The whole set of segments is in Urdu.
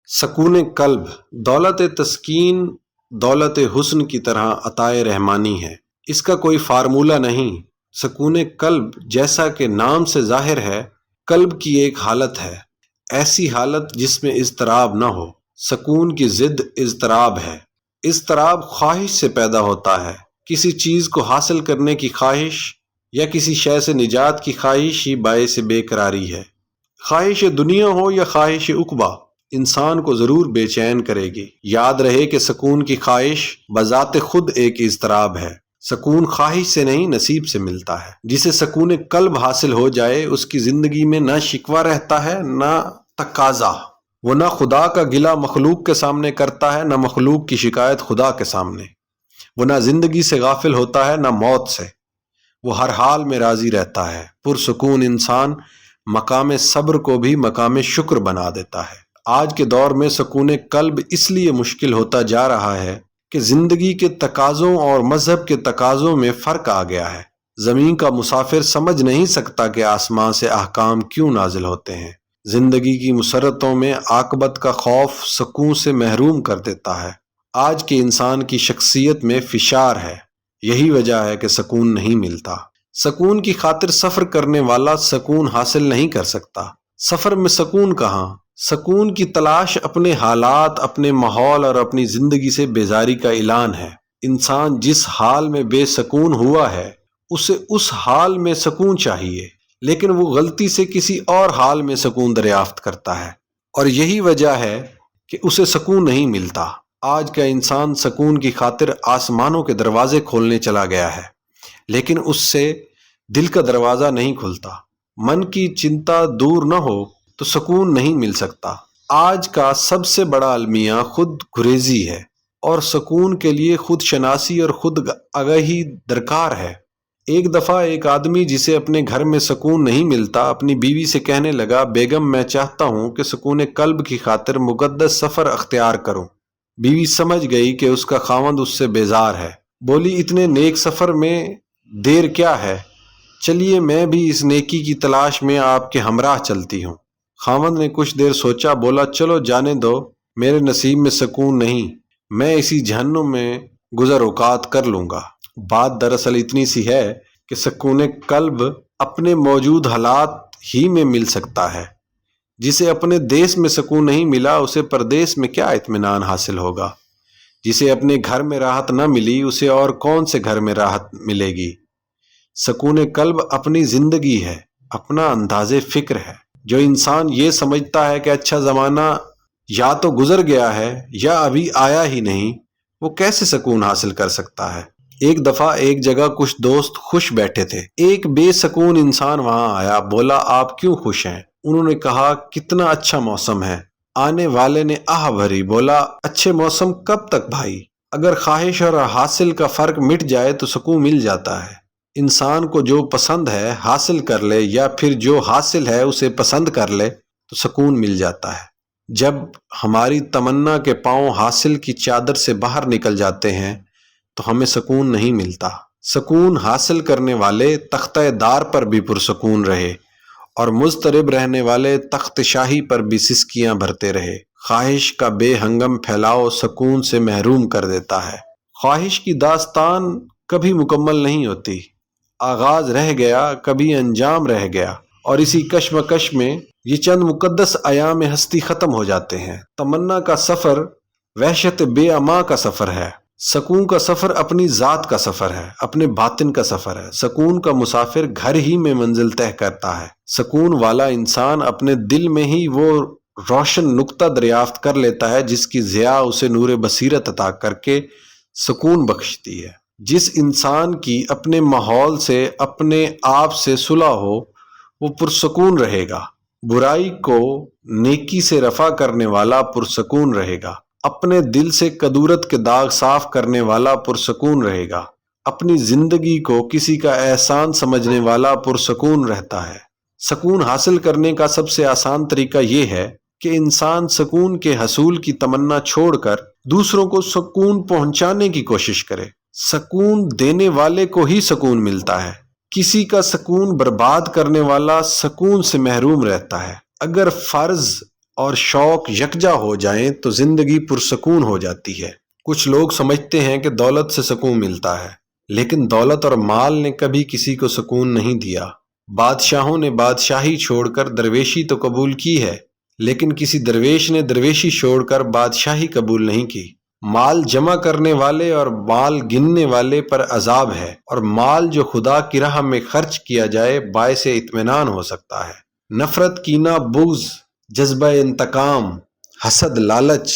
سکون قلب دولت تسکین دولت حسن کی طرح عطائے رحمانی ہے۔ اس کا کوئی فارمولہ نہیں۔ سکون قلب جیسا کہ نام سے ظاہر ہے، قلب کی ایک حالت ہے، ایسی حالت جس میں اضطراب نہ ہو۔ سکون کی ضد اضطراب ہے۔ اضطراب خواہش سے پیدا ہوتا ہے، کسی چیز کو حاصل کرنے کی خواہش یا کسی شے سے نجات کی خواہش ہی باعث بے قراری ہے۔ خواہش دنیا ہو یا خواہش عقبیٰ انسان کو ضرور بے چین کرے گی۔ یاد رہے کہ سکون کی خواہش بذات خود ایک اضطراب ہے۔ سکون خواہش سے نہیں، نصیب سے ملتا ہے۔ جسے سکون قلب حاصل ہو جائے، اس کی زندگی میں نہ شکوہ رہتا ہے نہ تقاضا۔ وہ نہ خدا کا گلہ مخلوق کے سامنے کرتا ہے، نہ مخلوق کی شکایت خدا کے سامنے۔ وہ نہ زندگی سے غافل ہوتا ہے نہ موت سے۔ وہ ہر حال میں راضی رہتا ہے۔ پرسکون انسان مقام صبر کو بھی مقام شکر بنا دیتا ہے۔ آج کے دور میں سکون قلب اس لیے مشکل ہوتا جا رہا ہے کہ زندگی کے تقاضوں اور مذہب کے تقاضوں میں فرق آ گیا ہے۔ زمین کا مسافر سمجھ نہیں سکتا کہ آسمان سے احکام کیوں نازل ہوتے ہیں۔ زندگی کی مسرتوں میں عاقبت کا خوف سکون سے محروم کر دیتا ہے۔ آج کے انسان کی شخصیت میں فشار ہے، یہی وجہ ہے کہ سکون نہیں ملتا۔ سکون کی خاطر سفر کرنے والا سکون حاصل نہیں کر سکتا۔ سفر میں سکون کہاں؟ سکون کی تلاش اپنے حالات، اپنے ماحول اور اپنی زندگی سے بیزاری کا اعلان ہے۔ انسان جس حال میں بے سکون ہوا ہے، اسے اس حال میں سکون چاہیے، لیکن وہ غلطی سے کسی اور حال میں سکون دریافت کرتا ہے، اور یہی وجہ ہے کہ اسے سکون نہیں ملتا۔ آج کا انسان سکون کی خاطر آسمانوں کے دروازے کھولنے چلا گیا ہے، لیکن اس سے دل کا دروازہ نہیں کھلتا۔ من کی چنتا دور نہ ہو تو سکون نہیں مل سکتا۔ آج کا سب سے بڑا المیہ خود گریزی ہے، اور سکون کے لیے خود شناسی اور خود آگاہی درکار ہے۔ ایک دفعہ ایک آدمی جسے اپنے گھر میں سکون نہیں ملتا، اپنی بیوی سے کہنے لگا، بیگم میں چاہتا ہوں کہ سکون قلب کی خاطر مقدس سفر اختیار کروں۔ بیوی سمجھ گئی کہ اس کا خاوند اس سے بیزار ہے، بولی، اتنے نیک سفر میں دیر کیا ہے؟ چلیے میں بھی اس نیکی کی تلاش میں آپ کے ہمراہ چلتی ہوں۔ خاوند نے کچھ دیر سوچا، بولا، چلو جانے دو، میرے نصیب میں سکون نہیں، میں اسی جہنم میں گزر اوقات کر لوں گا۔ بات دراصل اتنی سی ہے کہ سکون قلب اپنے موجود حالات ہی میں مل سکتا ہے۔ جسے اپنے دیس میں سکون نہیں ملا، اسے پردیس میں کیا اطمینان حاصل ہوگا؟ جسے اپنے گھر میں راحت نہ ملی، اسے اور کون سے گھر میں راحت ملے گی؟ سکون قلب اپنی زندگی ہے، اپنا انداز فکر ہے۔ جو انسان یہ سمجھتا ہے کہ اچھا زمانہ یا تو گزر گیا ہے یا ابھی آیا ہی نہیں، وہ کیسے سکون حاصل کر سکتا ہے؟ ایک دفعہ ایک جگہ کچھ دوست خوش بیٹھے تھے۔ ایک بے سکون انسان وہاں آیا، بولا، آپ کیوں خوش ہیں؟ انہوں نے کہا، کتنا اچھا موسم ہے۔ آنے والے نے آہ بھری، بولا، اچھے موسم کب تک بھائی؟ اگر خواہش اور حاصل کا فرق مٹ جائے تو سکون مل جاتا ہے۔ انسان کو جو پسند ہے حاصل کر لے، یا پھر جو حاصل ہے اسے پسند کر لے تو سکون مل جاتا ہے۔ جب ہماری تمنا کے پاؤں حاصل کی چادر سے باہر نکل جاتے ہیں تو ہمیں سکون نہیں ملتا۔ سکون حاصل کرنے والے تختہ دار پر بھی پرسکون رہے، اور مضطرب رہنے والے تخت شاہی پر بھی سسکیاں بھرتے رہے۔ خواہش کا بے ہنگم پھیلاؤ سکون سے محروم کر دیتا ہے۔ خواہش کی داستان کبھی مکمل نہیں ہوتی، آغاز رہ گیا، کبھی انجام رہ گیا، اور اسی کشمکش میں یہ چند مقدس ایام ہستی ختم ہو جاتے ہیں۔ تمنا کا سفر وحشت بے اما کا سفر ہے۔ سکون کا سفر اپنی ذات کا سفر ہے، اپنے باطن کا سفر ہے۔ سکون کا مسافر گھر ہی میں منزل طے کرتا ہے۔ سکون والا انسان اپنے دل میں ہی وہ روشن نقطہ دریافت کر لیتا ہے جس کی ضیاء اسے نور بصیرت عطا کر کے سکون بخشتی ہے۔ جس انسان کی اپنے ماحول سے، اپنے آپ سے صلح ہو، وہ پرسکون رہے گا۔ برائی کو نیکی سے رفع کرنے والا پرسکون رہے گا۔ اپنے دل سے کدورت کے داغ صاف کرنے والا پرسکون رہے گا۔ اپنی زندگی کو کسی کا احسان سمجھنے والا پرسکون رہتا ہے۔ سکون حاصل کرنے کا سب سے آسان طریقہ یہ ہے کہ انسان سکون کے حصول کی تمنا چھوڑ کر دوسروں کو سکون پہنچانے کی کوشش کرے۔ سکون دینے والے کو ہی سکون ملتا ہے۔ کسی کا سکون برباد کرنے والا سکون سے محروم رہتا ہے۔ اگر فرض اور شوق یکجا ہو جائیں تو زندگی پرسکون ہو جاتی ہے۔ کچھ لوگ سمجھتے ہیں کہ دولت سے سکون ملتا ہے، لیکن دولت اور مال نے کبھی کسی کو سکون نہیں دیا۔ بادشاہوں نے بادشاہی چھوڑ کر درویشی تو قبول کی ہے، لیکن کسی درویش نے درویشی چھوڑ کر بادشاہی قبول نہیں کی۔ مال جمع کرنے والے اور مال گننے والے پر عذاب ہے، اور مال جو خدا کی راہ میں خرچ کیا جائے باعث اطمینان ہو سکتا ہے۔ نفرت، کینہ، بغض، جذبہ انتقام، حسد، لالچ،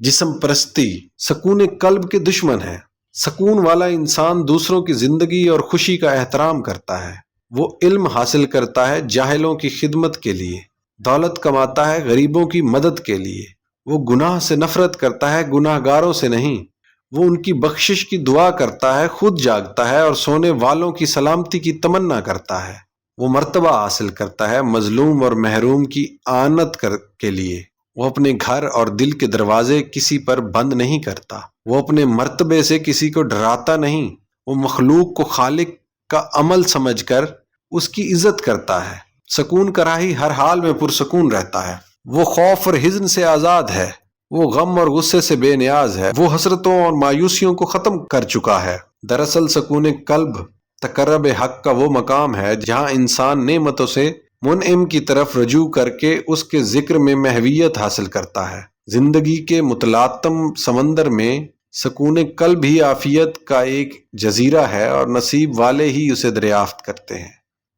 جسم پرستی سکون قلب کے دشمن ہیں۔ سکون والا انسان دوسروں کی زندگی اور خوشی کا احترام کرتا ہے۔ وہ علم حاصل کرتا ہے جاہلوں کی خدمت کے لیے، دولت کماتا ہے غریبوں کی مدد کے لیے۔ وہ گناہ سے نفرت کرتا ہے، گناہ گاروں سے نہیں۔ وہ ان کی بخشش کی دعا کرتا ہے، خود جاگتا ہے اور سونے والوں کی سلامتی کی تمنا کرتا ہے۔ وہ مرتبہ حاصل کرتا ہے مظلوم اور محروم کی اعانت کے لیے۔ وہ اپنے گھر اور دل کے دروازے کسی پر بند نہیں کرتا۔ وہ اپنے مرتبے سے کسی کو ڈراتا نہیں۔ وہ مخلوق کو خالق کا عمل سمجھ کر اس کی عزت کرتا ہے۔ سکون کا راہی ہر حال میں پرسکون رہتا ہے۔ وہ خوف اور حزن سے آزاد ہے۔ وہ غم اور غصے سے بے نیاز ہے۔ وہ حسرتوں اور مایوسیوں کو ختم کر چکا ہے۔ دراصل سکون قلب تقرب حق کا وہ مقام ہے جہاں انسان نعمتوں سے منعم کی طرف رجوع کر کے اس کے ذکر میں محویت حاصل کرتا ہے۔ زندگی کے متلاطم سمندر میں سکون قلب ہی عافیت کا ایک جزیرہ ہے، اور نصیب والے ہی اسے دریافت کرتے ہیں۔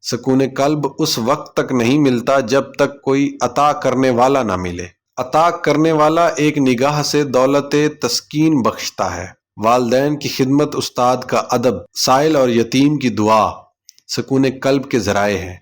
سکون قلب اس وقت تک نہیں ملتا جب تک کوئی عطا کرنے والا نہ ملے۔ عطا کرنے والا ایک نگاہ سے دولت تسکین بخشتا ہے۔ والدین کی خدمت، استاد کا ادب، سائل اور یتیم کی دعا سکون قلب کے ذرائع ہیں۔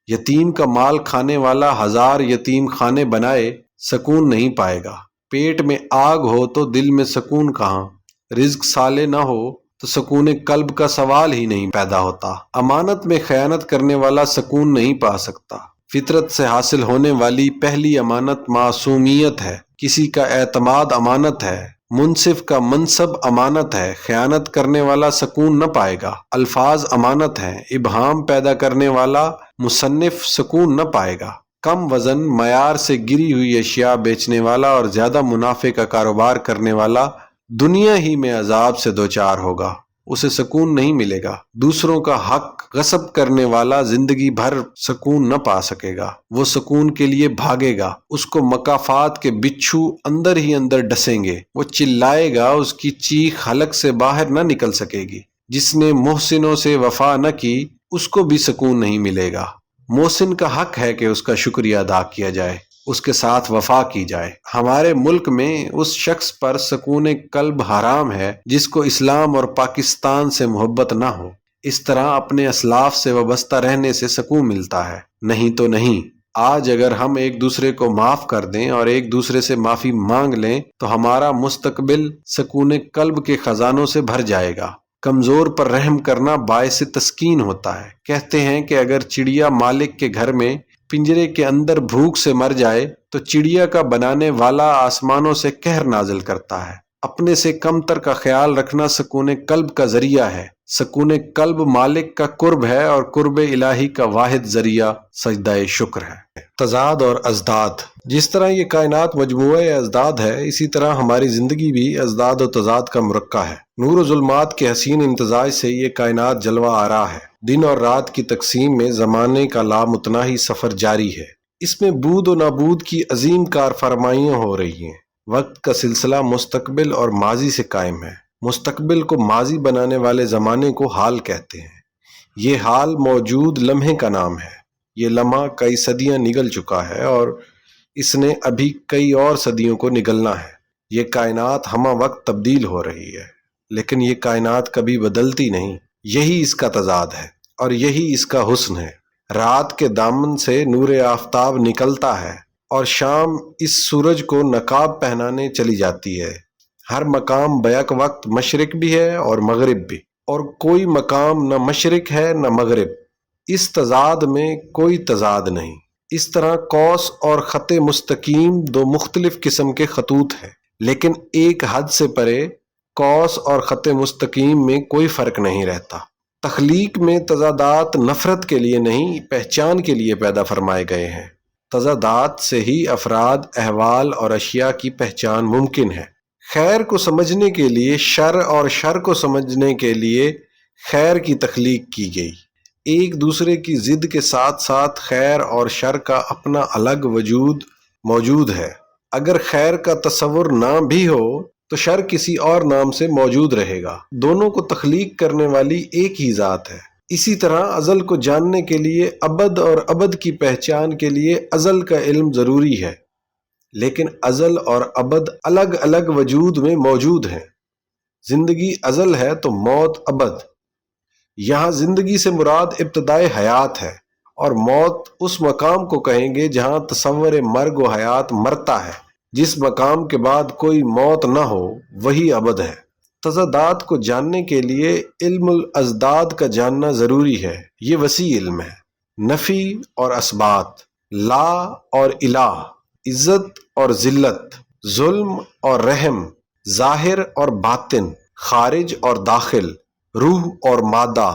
یتیم کا مال کھانے والا 1000 یتیم خانے بنائے سکون نہیں پائے گا۔ پیٹ میں آگ ہو تو دل میں سکون کہاں؟ رزق صالح نہ ہو تو سکون قلب کا سوال ہی نہیں پیدا ہوتا۔ امانت میں خیانت کرنے والا سکون نہیں پا سکتا۔ فطرت سے حاصل ہونے والی پہلی امانت معصومیت ہے۔ کسی کا اعتماد امانت ہے۔ منصف کا منصب امانت ہے۔ خیانت کرنے والا سکون نہ پائے گا۔ الفاظ امانت ہیں۔ ابہام پیدا کرنے والا مصنف سکون نہ پائے گا۔ کم وزن معیار سے گری ہوئی اشیاء بیچنے والا اور زیادہ منافع کا کاروبار کرنے والا دنیا ہی میں عذاب سے دوچار ہوگا، اسے سکون نہیں ملے گا۔ دوسروں کا حق غصب کرنے والا زندگی بھر سکون نہ پا سکے گا۔ وہ سکون کے لیے بھاگے گا، اس کو مکافات کے بچھو اندر ہی اندر ڈسیں گے۔ وہ چلائے گا، اس کی چیخ حلق سے باہر نہ نکل سکے گی۔ جس نے محسنوں سے وفا نہ کی اس کو بھی سکون نہیں ملے گا۔ محسن کا حق ہے کہ اس کا شکریہ ادا کیا جائے، اس کے ساتھ وفا کی جائے۔ ہمارے ملک میں اس شخص پر سکون قلب حرام ہے جس کو اسلام اور پاکستان سے محبت نہ ہو۔ اس طرح اپنے اسلاف سے وابستہ رہنے سے سکون ملتا ہے، نہیں تو نہیں۔ آج اگر ہم ایک دوسرے کو معاف کر دیں اور ایک دوسرے سے معافی مانگ لیں تو ہمارا مستقبل سکون قلب کے خزانوں سے بھر جائے گا۔ کمزور پر رحم کرنا باعث تسکین ہوتا ہے۔ کہتے ہیں کہ اگر چڑیا مالک کے گھر میں پنجرے کے اندر بھوک سے مر جائے تو چڑیا کا بنانے والا آسمانوں سے قہر نازل کرتا ہے۔ اپنے سے کم تر کا خیال رکھنا سکون قلب کا ذریعہ ہے۔ سکون قلب مالک کا قرب ہے اور قرب الہی کا واحد ذریعہ سجدہ شکر ہے۔ تضاد اور ازداد۔ جس طرح یہ کائنات مجموعہ ازداد ہے، اسی طرح ہماری زندگی بھی ازداد و تضاد کا مرکہ ہے۔ نور و ظلمات کے حسین امتزاج سے یہ کائنات جلوہ آرا ہے۔ دن اور رات کی تقسیم میں زمانے کا لامتناہی سفر جاری ہے۔ اس میں بود و نابود کی عظیم کار فرمائیاں ہو رہی ہیں۔ وقت کا سلسلہ مستقبل اور ماضی سے قائم ہے۔ مستقبل کو ماضی بنانے والے زمانے کو حال کہتے ہیں۔ یہ حال موجود لمحے کا نام ہے۔ یہ لمحہ کئی صدیاں نگل چکا ہے اور اس نے ابھی کئی اور صدیوں کو نگلنا ہے۔ یہ کائنات ہمہ وقت تبدیل ہو رہی ہے، لیکن یہ کائنات کبھی بدلتی نہیں۔ یہی اس کا تضاد ہے اور یہی اس کا حسن ہے۔ رات کے دامن سے نور آفتاب نکلتا ہے اور شام اس سورج کو نقاب پہنانے چلی جاتی ہے۔ ہر مقام بیک وقت مشرق بھی ہے اور مغرب بھی، اور کوئی مقام نہ مشرق ہے نہ مغرب۔ اس تضاد میں کوئی تضاد نہیں۔ اس طرح قوس اور خط مستقیم دو مختلف قسم کے خطوط ہیں، لیکن ایک حد سے پرے قوس اور خط مستقیم میں کوئی فرق نہیں رہتا۔ تخلیق میں تضادات نفرت کے لیے نہیں، پہچان کے لیے پیدا فرمائے گئے ہیں۔ تضادات سے ہی افراد، احوال اور اشیاء کی پہچان ممکن ہے۔ خیر کو سمجھنے کے لیے شر اور شر کو سمجھنے کے لیے خیر کی تخلیق کی گئی۔ ایک دوسرے کی ضد کے ساتھ ساتھ خیر اور شر کا اپنا الگ وجود موجود ہے۔ اگر خیر کا تصور نہ بھی ہو تو شر کسی اور نام سے موجود رہے گا۔ دونوں کو تخلیق کرنے والی ایک ہی ذات ہے۔ اسی طرح ازل کو جاننے کے لیے ابد اور ابد کی پہچان کے لیے ازل کا علم ضروری ہے، لیکن ازل اور ابد الگ الگ وجود میں موجود ہیں۔ زندگی ازل ہے تو موت ابد۔ یہاں زندگی سے مراد ابتدائے حیات ہے، اور موت اس مقام کو کہیں گے جہاں تصور مرگ و حیات مرتا ہے۔ جس مقام کے بعد کوئی موت نہ ہو وہی ابد ہے۔ تضادات کو جاننے کے لیے علم الازداد کا جاننا ضروری ہے۔ یہ وسیع علم ہے۔ نفی اور اثبات، لا اور الہ، عزت اور ذلت، ظلم اور رحم، ظاہر اور باطن، خارج اور داخل، روح اور مادہ،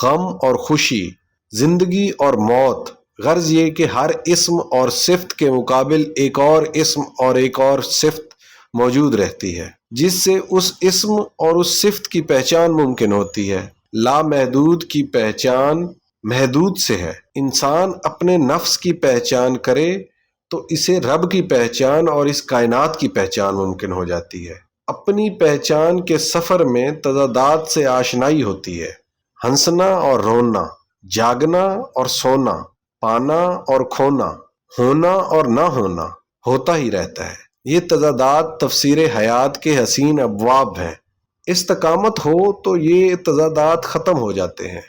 غم اور خوشی، زندگی اور موت۔ غرض یہ کہ ہر اسم اور صفت کے مقابل ایک اور اسم اور ایک اور صفت موجود رہتی ہے، جس سے اس اسم اور اس صفت کی پہچان ممکن ہوتی ہے۔ لامحدود کی پہچان محدود سے ہے۔ انسان اپنے نفس کی پہچان کرے تو اسے رب کی پہچان اور اس کائنات کی پہچان ممکن ہو جاتی ہے۔ اپنی پہچان کے سفر میں تضادات سے آشنائی ہوتی ہے۔ ہنسنا اور رونا، جاگنا اور سونا، پانا اور کھونا، ہونا اور نہ ہونا ہوتا ہی رہتا ہے۔ یہ تضادات تفسیر حیات کے حسین ابواب ہیں۔ استقامت ہو تو یہ تضادات ختم ہو جاتے ہیں۔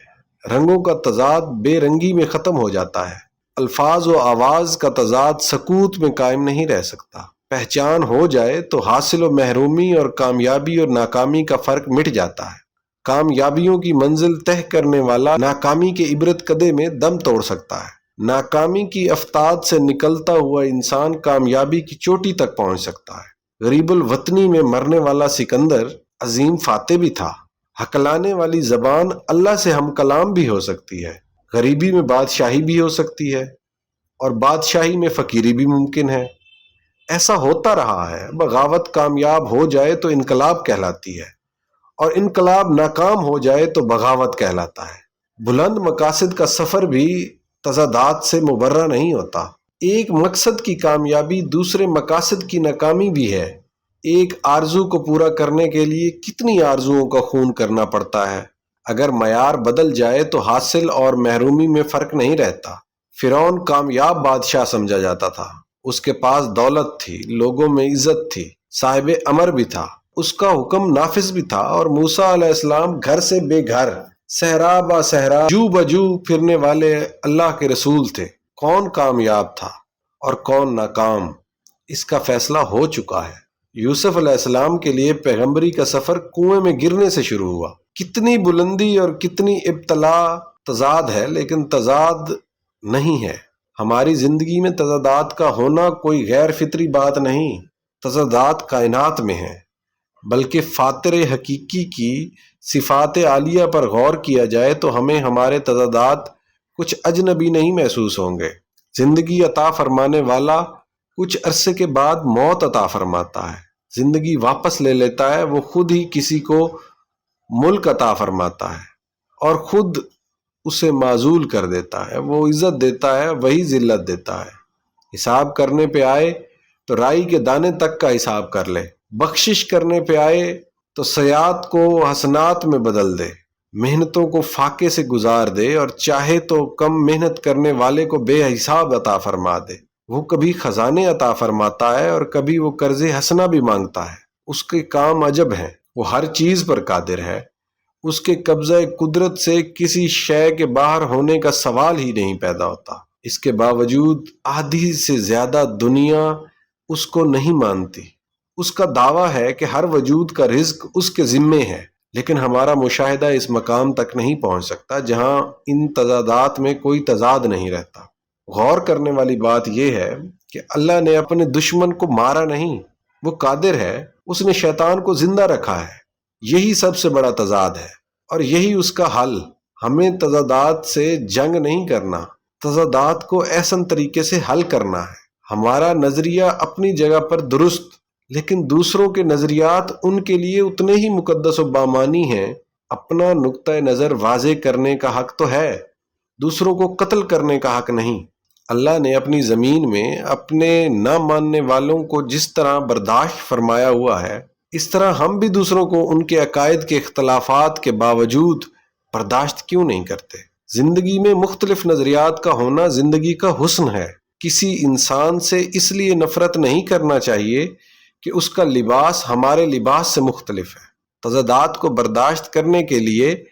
رنگوں کا تضاد بے رنگی میں ختم ہو جاتا ہے۔ الفاظ و آواز کا تضاد سکوت میں قائم نہیں رہ سکتا۔ پہچان ہو جائے تو حاصل و محرومی اور کامیابی اور ناکامی کا فرق مٹ جاتا ہے۔ کامیابیوں کی منزل طے کرنے والا ناکامی کے عبرت کدے میں دم توڑ سکتا ہے۔ ناکامی کی افتاد سے نکلتا ہوا انسان کامیابی کی چوٹی تک پہنچ سکتا ہے۔ غریب الوطنی میں مرنے والا سکندر عظیم فاتح بھی تھا۔ ہکلانے والی زبان اللہ سے ہم کلام بھی ہو سکتی ہے۔ غریبی میں بادشاہی بھی ہو سکتی ہے، اور بادشاہی میں فقیری بھی ممکن ہے۔ ایسا ہوتا رہا ہے۔ بغاوت کامیاب ہو جائے تو انقلاب کہلاتی ہے، اور انقلاب ناکام ہو جائے تو بغاوت کہلاتا ہے۔ بلند مقاصد کا سفر بھی تضادات سے مبرہ نہیں ہوتا۔ ایک مقصد کی کامیابی دوسرے مقاصد کی ناکامی بھی ہے۔ ایک آرزو کو پورا کرنے کے لیے کتنی آرزوؤں کا خون کرنا پڑتا ہے۔ اگر معیار بدل جائے تو حاصل اور محرومی میں فرق نہیں رہتا۔ فرعون کامیاب بادشاہ سمجھا جاتا تھا۔ اس کے پاس دولت تھی، لوگوں میں عزت تھی، صاحب امر بھی تھا، اس کا حکم نافذ بھی تھا، اور موسیٰ علیہ السلام گھر سے بے گھر، صحرا با صحرا، جو بجو پھرنے والے اللہ کے رسول تھے۔ کون کامیاب تھا اور کون ناکام، اس کا فیصلہ ہو چکا ہے۔ یوسف علیہ السلام کے لیے پیغمبری کا سفر کنویں میں گرنے سے شروع ہوا۔ کتنی بلندی اور کتنی ابتلا تضاد ہے، لیکن تضاد نہیں ہے۔ ہماری زندگی میں تضادات کا ہونا کوئی غیر فطری بات نہیں۔ تضادات کائنات میں ہیں، بلکہ فاطر حقیقی کی صفات عالیہ پر غور کیا جائے تو ہمیں ہمارے تضادات کچھ اجنبی نہیں محسوس ہوں گے۔ زندگی عطا فرمانے والا کچھ عرصے کے بعد موت عطا فرماتا ہے۔ زندگی واپس لے لیتا ہے، وہ خود ہی کسی کو ملک عطا فرماتا ہے اور خود اسے معزول کر دیتا ہے۔ وہ عزت دیتا ہے، وہی ذلت دیتا ہے۔ حساب کرنے پہ آئے تو رائی کے دانے تک کا حساب کر لے، بخشش کرنے پہ آئے تو سیئات کو حسنات میں بدل دے، محنتوں کو فاقے سے گزار دے، اور چاہے تو کم محنت کرنے والے کو بے حساب عطا فرما دے۔ وہ کبھی خزانے عطا فرماتا ہے اور کبھی وہ قرض حسنہ بھی مانگتا ہے۔ اس کے کام عجب ہیں، وہ ہر چیز پر قادر ہے۔ اس کے قبضہ قدرت سے کسی شے کے باہر ہونے کا سوال ہی نہیں پیدا ہوتا۔ اس کے باوجود آدھی سے زیادہ دنیا اس کو نہیں مانتی۔ اس کا دعویٰ ہے کہ ہر وجود کا رزق اس کے ذمے ہے، لیکن ہمارا مشاہدہ اس مقام تک نہیں پہنچ سکتا جہاں ان تضادات میں کوئی تضاد نہیں رہتا۔ غور کرنے والی بات یہ ہے کہ اللہ نے اپنے دشمن کو مارا نہیں، وہ قادر ہے، اس نے شیطان کو زندہ رکھا ہے۔ یہی سب سے بڑا تضاد ہے، اور یہی اس کا حل۔ ہمیں تضادات سے جنگ نہیں کرنا، تضادات کو احسن طریقے سے حل کرنا ہے۔ ہمارا نظریہ اپنی جگہ پر درست، لیکن دوسروں کے نظریات ان کے لیے اتنے ہی مقدس و بامانی ہیں۔ اپنا نقطۂ نظر واضح کرنے کا حق تو ہے، دوسروں کو قتل کرنے کا حق نہیں۔ اللہ نے اپنی زمین میں اپنے نہ ماننے والوں کو جس طرح برداشت فرمایا ہوا ہے، اس طرح ہم بھی دوسروں کو ان کے عقائد کے اختلافات کے باوجود برداشت کیوں نہیں کرتے؟ زندگی میں مختلف نظریات کا ہونا زندگی کا حسن ہے۔ کسی انسان سے اس لیے نفرت نہیں کرنا چاہیے کہ اس کا لباس ہمارے لباس سے مختلف ہے۔ تضادات کو برداشت کرنے کے لیے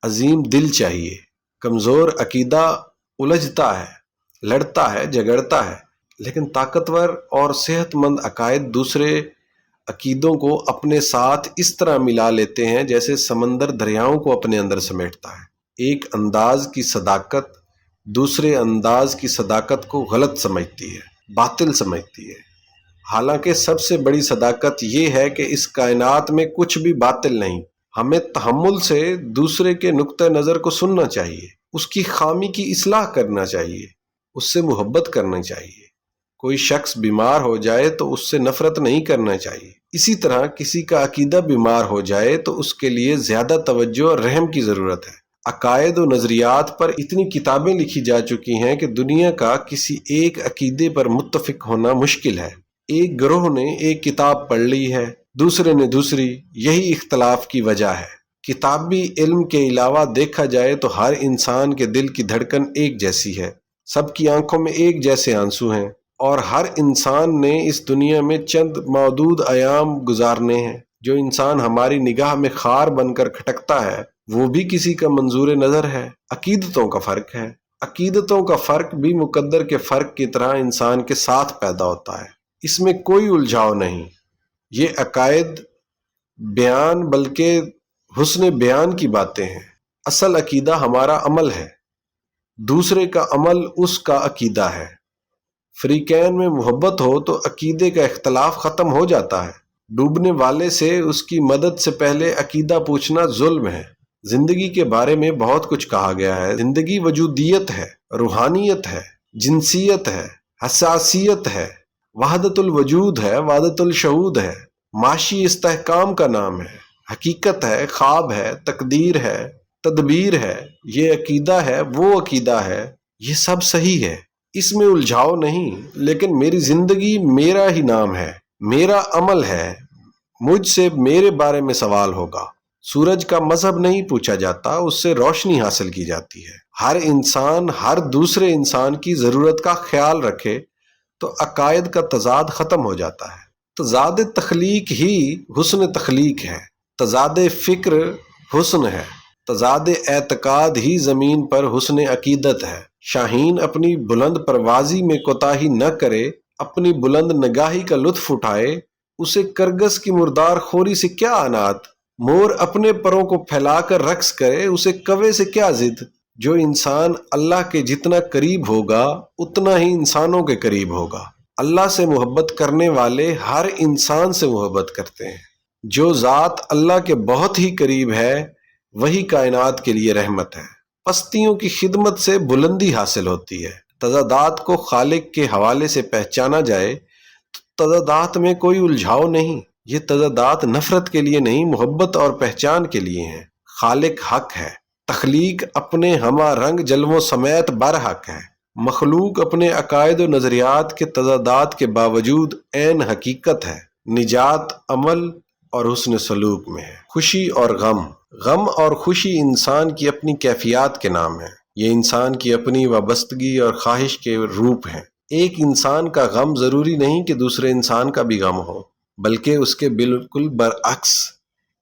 عظیم دل چاہیے۔ کمزور عقیدہ الجھتا ہے، لڑتا ہے، جھگڑتا ہے، لیکن طاقتور اور صحت مند عقائد دوسرے عقیدوں کو اپنے ساتھ اس طرح ملا لیتے ہیں جیسے سمندر دریاؤں کو اپنے اندر سمیٹتا ہے۔ ایک انداز کی صداقت دوسرے انداز کی صداقت کو غلط سمجھتی ہے، باطل سمجھتی ہے، حالانکہ سب سے بڑی صداقت یہ ہے کہ اس کائنات میں کچھ بھی باطل نہیں۔ ہمیں تحمل سے دوسرے کے نقطہ نظر کو سننا چاہیے، اس کی خامی کی اصلاح کرنا چاہیے، اس سے محبت کرنا چاہیے۔ کوئی شخص بیمار ہو جائے تو اس سے نفرت نہیں کرنا چاہیے۔ اسی طرح کسی کا عقیدہ بیمار ہو جائے تو اس کے لیے زیادہ توجہ اور رحم کی ضرورت ہے۔ عقائد و نظریات پر اتنی کتابیں لکھی جا چکی ہیں کہ دنیا کا کسی ایک عقیدے پر متفق ہونا مشکل ہے۔ ایک گروہ نے ایک کتاب پڑھ لی ہے، دوسرے نے دوسری، یہی اختلاف کی وجہ ہے۔ کتابی علم کے علاوہ دیکھا جائے تو ہر انسان کے دل کی دھڑکن ایک جیسی ہے، سب کی آنکھوں میں ایک جیسے آنسو ہیں، اور ہر انسان نے اس دنیا میں چند معدود ایام گزارنے ہیں۔ جو انسان ہماری نگاہ میں خار بن کر کھٹکتا ہے وہ بھی کسی کا منظور نظر ہے۔ عقیدتوں کا فرق ہے، عقیدتوں کا فرق بھی مقدر کے فرق کی طرح انسان کے ساتھ پیدا ہوتا ہے، اس میں کوئی الجھاؤ نہیں۔ یہ عقائد بیان بلکہ حسن بیان کی باتیں ہیں۔ اصل عقیدہ ہمارا عمل ہے، دوسرے کا عمل اس کا عقیدہ ہے۔ فریقین میں محبت ہو تو عقیدے کا اختلاف ختم ہو جاتا ہے۔ ڈوبنے والے سے اس کی مدد سے پہلے عقیدہ پوچھنا ظلم ہے۔ زندگی کے بارے میں بہت کچھ کہا گیا ہے۔ زندگی وجودیت ہے، روحانیت ہے، جنسیت ہے، حساسیت ہے، وحدت الوجود ہے، وحدت الشہود ہے، معاشی استحکام کا نام ہے، حقیقت ہے، خواب ہے، تقدیر ہے، تدبیر ہے، یہ عقیدہ ہے، وہ عقیدہ ہے، یہ سب صحیح ہے، اس میں الجھاؤ نہیں۔ لیکن میری زندگی میرا ہی نام ہے، میرا عمل ہے، مجھ سے میرے بارے میں سوال ہوگا۔ سورج کا مذہب نہیں پوچھا جاتا، اس سے روشنی حاصل کی جاتی ہے۔ ہر انسان ہر دوسرے انسان کی ضرورت کا خیال رکھے تو عقائد کا تضاد ختم ہو جاتا ہے۔ تضاد تخلیق ہی حسن تخلیق ہے، تضاد فکر حسن ہے، تضاد اعتقاد ہی زمین پر حسن عقیدت ہے۔ شاہین اپنی بلند پروازی میں کوتاہی نہ کرے، اپنی بلند نگاہی کا لطف اٹھائے، اسے کرگس کی مردار خوری سے کیا عنات؟ مور اپنے پروں کو پھیلا کر رقص کرے، اسے کوے سے کیا ضد؟ جو انسان اللہ کے جتنا قریب ہوگا اتنا ہی انسانوں کے قریب ہوگا۔ اللہ سے محبت کرنے والے ہر انسان سے محبت کرتے ہیں۔ جو ذات اللہ کے بہت ہی قریب ہے وہی کائنات کے لیے رحمت ہے۔ پستیوں کی خدمت سے بلندی حاصل ہوتی ہے۔ تضادات کو خالق کے حوالے سے پہچانا جائے تو تضادات میں کوئی الجھاؤ نہیں۔ یہ تضادات نفرت کے لیے نہیں، محبت اور پہچان کے لیے ہیں۔ خالق حق ہے، تخلیق اپنے ہمہ رنگ جلووں سمیت برحق ہے۔ مخلوق اپنے عقائد و نظریات کے تضادات کے باوجود عین حقیقت ہے۔ نجات عمل اور حسن سلوک میں ہے۔ خوشی اور غم، غم اور خوشی انسان کی اپنی کیفیات کے نام ہیں۔ یہ انسان کی اپنی وابستگی اور خواہش کے روپ ہیں۔ ایک انسان کا غم ضروری نہیں کہ دوسرے انسان کا بھی غم ہو، بلکہ اس کے بالکل برعکس،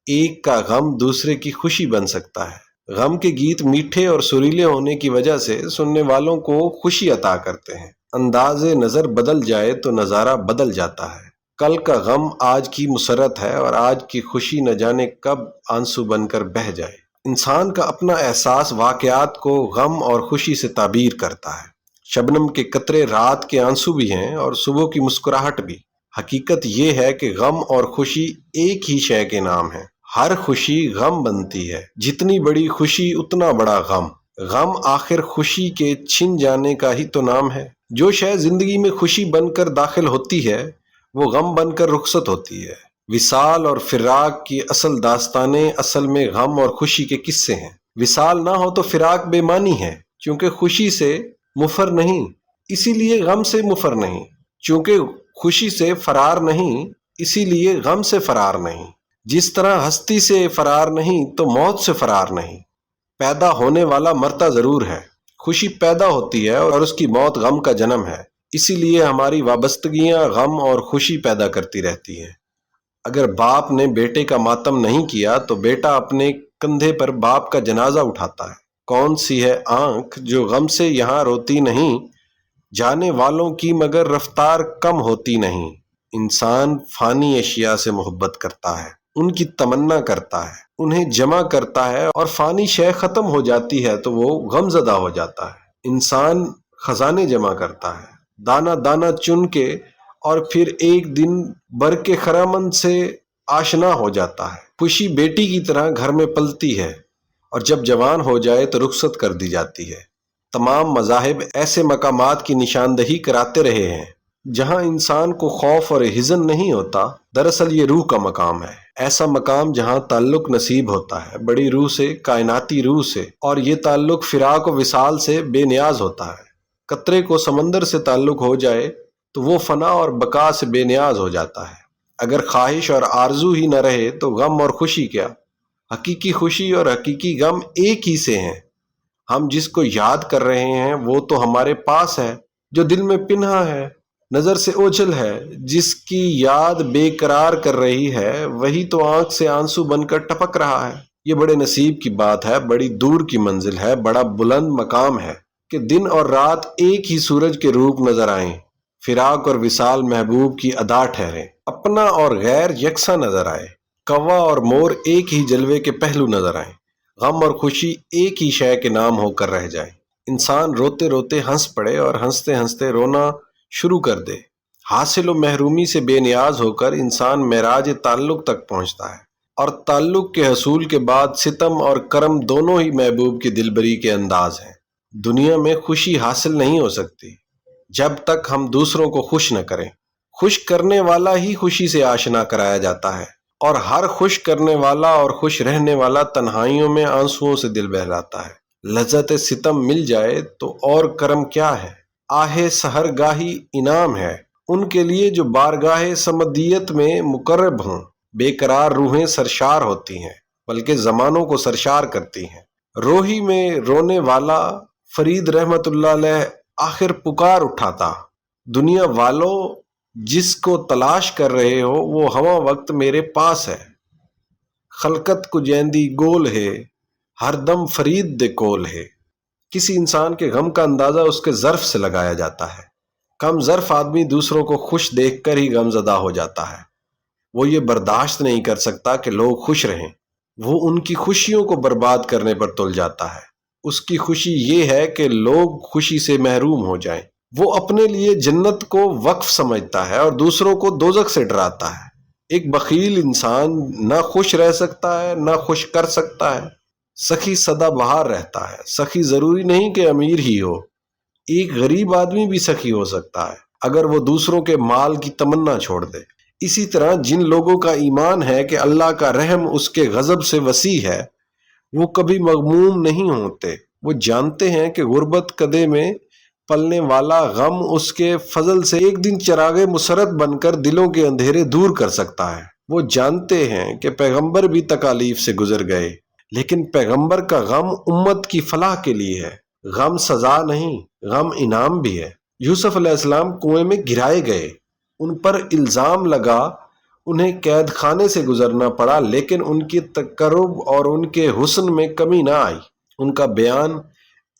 ایک کا غم دوسرے کی خوشی بن سکتا ہے۔ غم کے گیت میٹھے اور سریلے ہونے کی وجہ سے سننے والوں کو خوشی عطا کرتے ہیں۔ انداز نظر بدل جائے تو نظارہ بدل جاتا ہے۔ کل کا غم آج کی مسرت ہے اور آج کی خوشی نہ جانے کب آنسو بن کر بہہ جائے۔ انسان کا اپنا احساس واقعات کو غم اور خوشی سے تعبیر کرتا ہے۔ شبنم کے قطرے رات کے آنسو بھی ہیں اور صبح کی مسکراہٹ بھی۔ حقیقت یہ ہے کہ غم اور خوشی ایک ہی شے کے نام ہیں۔ ہر خوشی غم بنتی ہے، جتنی بڑی خوشی اتنا بڑا غم۔ غم آخر خوشی کے چھن جانے کا ہی تو نام ہے۔ جو شے زندگی میں خوشی بن کر داخل ہوتی ہے وہ غم بن کر رخصت ہوتی ہے۔ وصال اور فراق کی اصل داستانیں اصل میں غم اور خوشی کے قصے ہیں۔ وصال نہ ہو تو فراق بے معنی ہے، چونکہ خوشی سے مفر نہیں، اسی لیے غم سے مفر نہیں، چونکہ خوشی سے فرار نہیں، اسی لیے غم سے فرار نہیں۔ جس طرح ہستی سے فرار نہیں تو موت سے فرار نہیں۔ پیدا ہونے والا مرتا ضرور ہے، خوشی پیدا ہوتی ہے اور اس کی موت غم کا جنم ہے، اسی لیے ہماری وابستگیاں غم اور خوشی پیدا کرتی رہتی ہیں۔ اگر باپ نے بیٹے کا ماتم نہیں کیا تو بیٹا اپنے کندھے پر باپ کا جنازہ اٹھاتا ہے۔ کون سی ہے آنکھ جو غم سے یہاں روتی نہیں، جانے والوں کی مگر رفتار کم ہوتی نہیں۔ انسان فانی اشیاء سے محبت کرتا ہے، ان کی تمنا کرتا ہے، انہیں جمع کرتا ہے، اور فانی شے ختم ہو جاتی ہے تو وہ غم زدہ ہو جاتا ہے۔ انسان خزانے جمع کرتا ہے، دانہ دانہ چن کے، اور پھر ایک دن برق خرامند سے آشنا ہو جاتا ہے۔ خوشی بیٹی کی طرح گھر میں پلتی ہے اور جب جوان ہو جائے تو رخصت کر دی جاتی ہے۔ تمام مذاہب ایسے مقامات کی نشاندہی کراتے رہے ہیں جہاں انسان کو خوف اور حزن نہیں ہوتا۔ دراصل یہ روح کا مقام ہے، ایسا مقام جہاں تعلق نصیب ہوتا ہے بڑی روح سے، کائناتی روح سے، اور یہ تعلق فراق و وصال سے بے نیاز ہوتا ہے۔ قطرے کو سمندر سے تعلق ہو جائے تو وہ فنا اور بقا سے بے نیاز ہو جاتا ہے۔ اگر خواہش اور آرزو ہی نہ رہے تو غم اور خوشی کیا؟ حقیقی خوشی اور حقیقی غم ایک ہی سے ہیں۔ ہم جس کو یاد کر رہے ہیں وہ تو ہمارے پاس ہے، جو دل میں پنہا ہے، نظر سے اوجھل ہے۔ جس کی یاد بے قرار کر رہی ہے وہی تو آنکھ سے آنسو بن کر ٹپک رہا ہے۔ یہ بڑے نصیب کی بات ہے، بڑی دور کی منزل ہے، بڑا بلند مقام ہے کہ دن اور رات ایک ہی سورج کے روپ نظر آئیں، فراق اور وصال محبوب کی ادا ٹھہرے، اپنا اور غیر یکساں نظر آئے، کوا اور مور ایک ہی جلوے کے پہلو نظر آئیں، غم اور خوشی ایک ہی شے کے نام ہو کر رہ جائیں۔ انسان روتے روتے ہنس پڑے اور ہنستے ہنستے رونا شروع کر دے۔ حاصل و محرومی سے بے نیاز ہو کر انسان معراج تعلق تک پہنچتا ہے، اور تعلق کے حصول کے بعد ستم اور کرم دونوں ہی محبوب کی دلبری کے انداز ہیں۔ دنیا میں خوشی حاصل نہیں ہو سکتی جب تک ہم دوسروں کو خوش نہ کریں۔ خوش کرنے والا ہی خوشی سے آشنا کرایا جاتا ہے، اور ہر خوش کرنے والا اور خوش رہنے والا تنہائیوں میں آنسوؤں سے دل بہلاتا ہے۔ لذت ستم مل جائے تو اور کرم کیا ہے؟ آہ سحر گاہی انعام ہے ان کے لیے جو بارگاہ سمدیت میں مقرب ہوں۔ بے قرار روحیں سرشار ہوتی ہیں بلکہ زمانوں کو سرشار کرتی ہیں۔ روحی میں رونے والا فرید رحمت اللہ علیہ آخر پکار اٹھاتا، دنیا والوں جس کو تلاش کر رہے ہو وہ ہمہ وقت میرے پاس ہے۔ خلقت کو جیندی گول ہے، ہر دم فرید دے کول ہے۔ کسی انسان کے غم کا اندازہ اس کے ظرف سے لگایا جاتا ہے۔ کم ظرف آدمی دوسروں کو خوش دیکھ کر ہی غم زدہ ہو جاتا ہے۔ وہ یہ برداشت نہیں کر سکتا کہ لوگ خوش رہیں، وہ ان کی خوشیوں کو برباد کرنے پر تل جاتا ہے۔ اس کی خوشی یہ ہے کہ لوگ خوشی سے محروم ہو جائیں۔ وہ اپنے لیے جنت کو وقف سمجھتا ہے اور دوسروں کو دوزخ سے ڈراتا ہے۔ ایک بخیل انسان نہ خوش رہ سکتا ہے نہ خوش کر سکتا ہے۔ سخی سدا بہار رہتا ہے۔ سخی ضروری نہیں کہ امیر ہی ہو، ایک غریب آدمی بھی سخی ہو سکتا ہے اگر وہ دوسروں کے مال کی تمنا چھوڑ دے۔ اسی طرح جن لوگوں کا ایمان ہے کہ اللہ کا رحم اس کے غضب سے وسیع ہے وہ کبھی مغموم نہیں ہوتے۔ وہ جانتے ہیں کہ غربت کدے میں پلنے والا غم اس کے فضل سے ایک دن چراغ مسرت بن کر دلوں کے اندھیرے دور کر سکتا ہے۔ وہ جانتے ہیں کہ پیغمبر بھی تکالیف سے گزر گئے، لیکن پیغمبر کا غم امت کی فلاح کے لیے ہے۔ غم سزا نہیں، غم انعام بھی ہے۔ یوسف علیہ السلام کنویں میں گرائے گئے، ان پر الزام لگا، انہیں قید خانے سے گزرنا پڑا، لیکن ان کی تقرب اور ان کے حسن میں کمی نہ آئی۔ ان کا بیان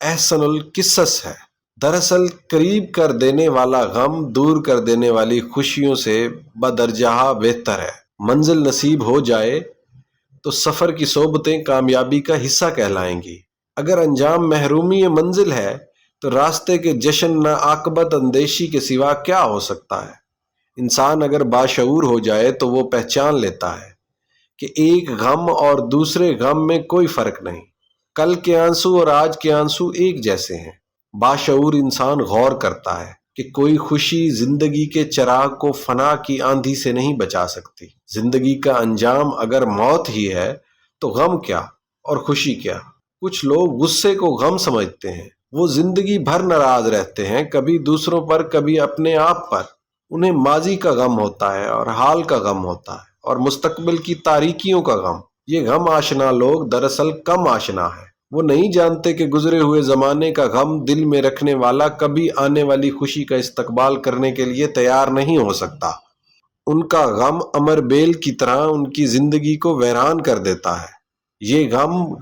احسن القصص ہے۔ دراصل قریب کر دینے والا غم دور کر دینے والی خوشیوں سے بدرجہ بہتر ہے۔ منزل نصیب ہو جائے تو سفر کی صحبتیں کامیابی کا حصہ کہلائیں گی۔ اگر انجام محرومی منزل ہے تو راستے کے جشن نہ عاقبت اندیشی کے سوا کیا ہو سکتا ہے؟ انسان اگر باشعور ہو جائے تو وہ پہچان لیتا ہے کہ ایک غم اور دوسرے غم میں کوئی فرق نہیں۔ کل کے آنسو اور آج کے آنسو ایک جیسے ہیں۔ باشعور انسان غور کرتا ہے کہ کوئی خوشی زندگی کے چراغ کو فنا کی آندھی سے نہیں بچا سکتی۔ زندگی کا انجام اگر موت ہی ہے تو غم کیا اور خوشی کیا؟ کچھ لوگ غصے کو غم سمجھتے ہیں، وہ زندگی بھر ناراض رہتے ہیں، کبھی دوسروں پر کبھی اپنے آپ پر۔ انہیں ماضی کا غم ہوتا ہے اور حال کا غم ہوتا ہے اور مستقبل کی تاریکیوں کا غم۔ یہ غم آشنا لوگ دراصل کم آشنا ہے۔ وہ نہیں جانتے کہ گزرے ہوئے زمانے کا غم دل میں رکھنے والا کبھی آنے والی خوشی کا استقبال کرنے کے لیے تیار نہیں ہو سکتا۔ ان کا غم امر بیل کی طرح ان کی زندگی کو ویران کر دیتا ہے۔ یہ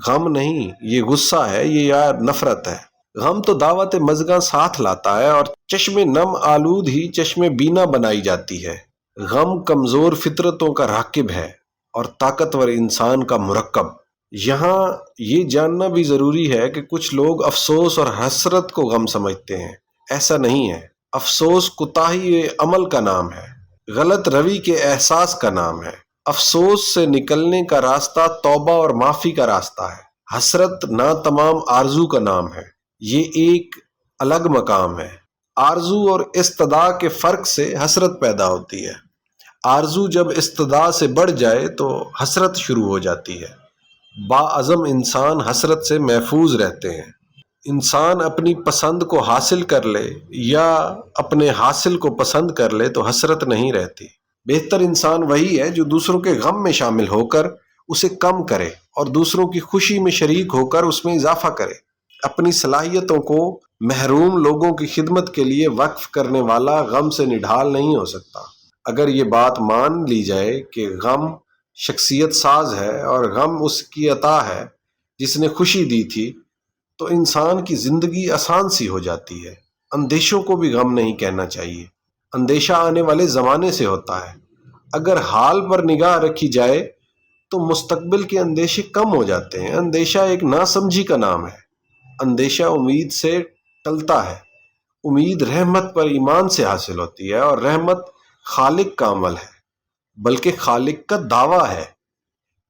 غم نہیں، یہ غصہ ہے، یہ یا نفرت ہے۔ غم تو دعوت مزگاں ساتھ لاتا ہے اور چشم نم آلود ہی چشم بینا بنائی جاتی ہے۔ غم کمزور فطرتوں کا راکب ہے اور طاقتور انسان کا مرکب۔ یہاں یہ جاننا بھی ضروری ہے کہ کچھ لوگ افسوس اور حسرت کو غم سمجھتے ہیں۔ ایسا نہیں ہے۔ افسوس کوتاہی عمل کا نام ہے، غلط روی کے احساس کا نام ہے۔ افسوس سے نکلنے کا راستہ توبہ اور معافی کا راستہ ہے۔ حسرت ناتمام آرزو کا نام ہے، یہ ایک الگ مقام ہے۔ آرزو اور استدعا کے فرق سے حسرت پیدا ہوتی ہے۔ آرزو جب استدعا سے بڑھ جائے تو حسرت شروع ہو جاتی ہے۔ باعزم انسان حسرت سے محفوظ رہتے ہیں۔ انسان اپنی پسند کو حاصل کر لے یا اپنے حاصل کو پسند کر لے تو حسرت نہیں رہتی۔ بہتر انسان وہی ہے جو دوسروں کے غم میں شامل ہو کر اسے کم کرے اور دوسروں کی خوشی میں شریک ہو کر اس میں اضافہ کرے۔ اپنی صلاحیتوں کو محروم لوگوں کی خدمت کے لیے وقف کرنے والا غم سے نڈھال نہیں ہو سکتا۔ اگر یہ بات مان لی جائے کہ غم شخصیت ساز ہے اور غم اس کی عطا ہے جس نے خوشی دی تھی، تو انسان کی زندگی آسان سی ہو جاتی ہے۔ اندیشوں کو بھی غم نہیں کہنا چاہیے۔ اندیشہ آنے والے زمانے سے ہوتا ہے۔ اگر حال پر نگاہ رکھی جائے تو مستقبل کے اندیشے کم ہو جاتے ہیں۔ اندیشہ ایک ناسمجھی کا نام ہے۔ اندیشہ امید سے ٹلتا ہے۔ امید رحمت پر ایمان سے حاصل ہوتی ہے اور رحمت خالق کا عمل ہے، بلکہ خالق کا دعویٰ ہے